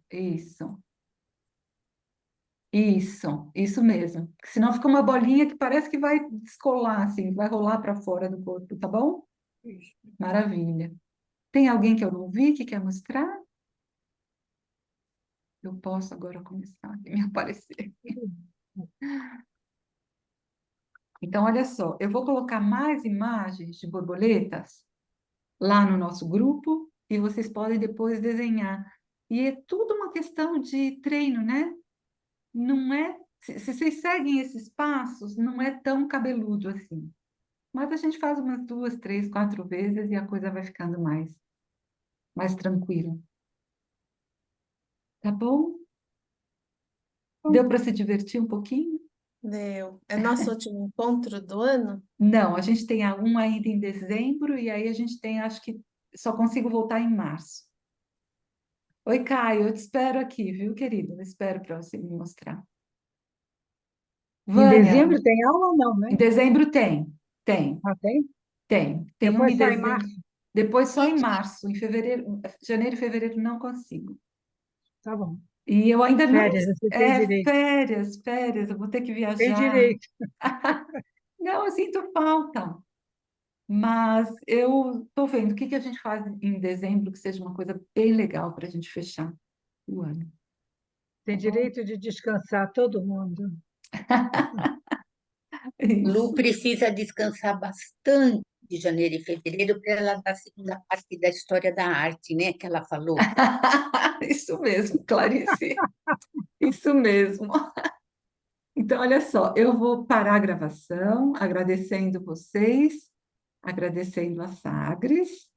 Isso mesmo. Senão fica uma bolinha que parece que vai descolar, assim, vai rolar para fora do corpo, tá bom? Maravilha. Tem alguém que eu não vi que quer mostrar? Eu posso agora começar a me aparecer. Então, olha só, eu vou colocar mais imagens de borboletas lá no nosso grupo e vocês podem depois desenhar. E é tudo uma questão de treino, né? Não é. Se vocês seguem esses passos, não é tão cabeludo assim. Mas a gente faz umas 2, 3, 4 vezes e a coisa vai ficando mais tranquila. Tá bom? Deu para se divertir um pouquinho? Deu. É nosso último encontro do ano? Não, a gente tem um ainda em dezembro e aí a gente tem, acho que só consigo voltar em março. Oi, Caio, eu te espero aqui, viu, querido? Eu espero para você me mostrar. Em Vânia, dezembro tem aula ou não, em né? dezembro tem. Ah, tem? Tem uma Depois em só em dezembro. março? Depois só em março, em fevereiro, janeiro e fevereiro não consigo. Tá bom. E eu ainda não. Férias, você tem direito. Férias, eu vou ter que Tem viajar. direito. Não, eu sinto falta. Mas eu estou vendo o que a gente faz em dezembro que seja uma coisa bem legal para a gente fechar o ano. Tem Tá bom? direito de descansar todo mundo. Lu Isso. precisa descansar bastante de janeiro e fevereiro para ela dar a segunda parte da história da arte, né? Que ela falou. Isso mesmo, Clarice. Isso mesmo. Então, olha só, eu vou parar a gravação agradecendo vocês, agradecendo a Sagres.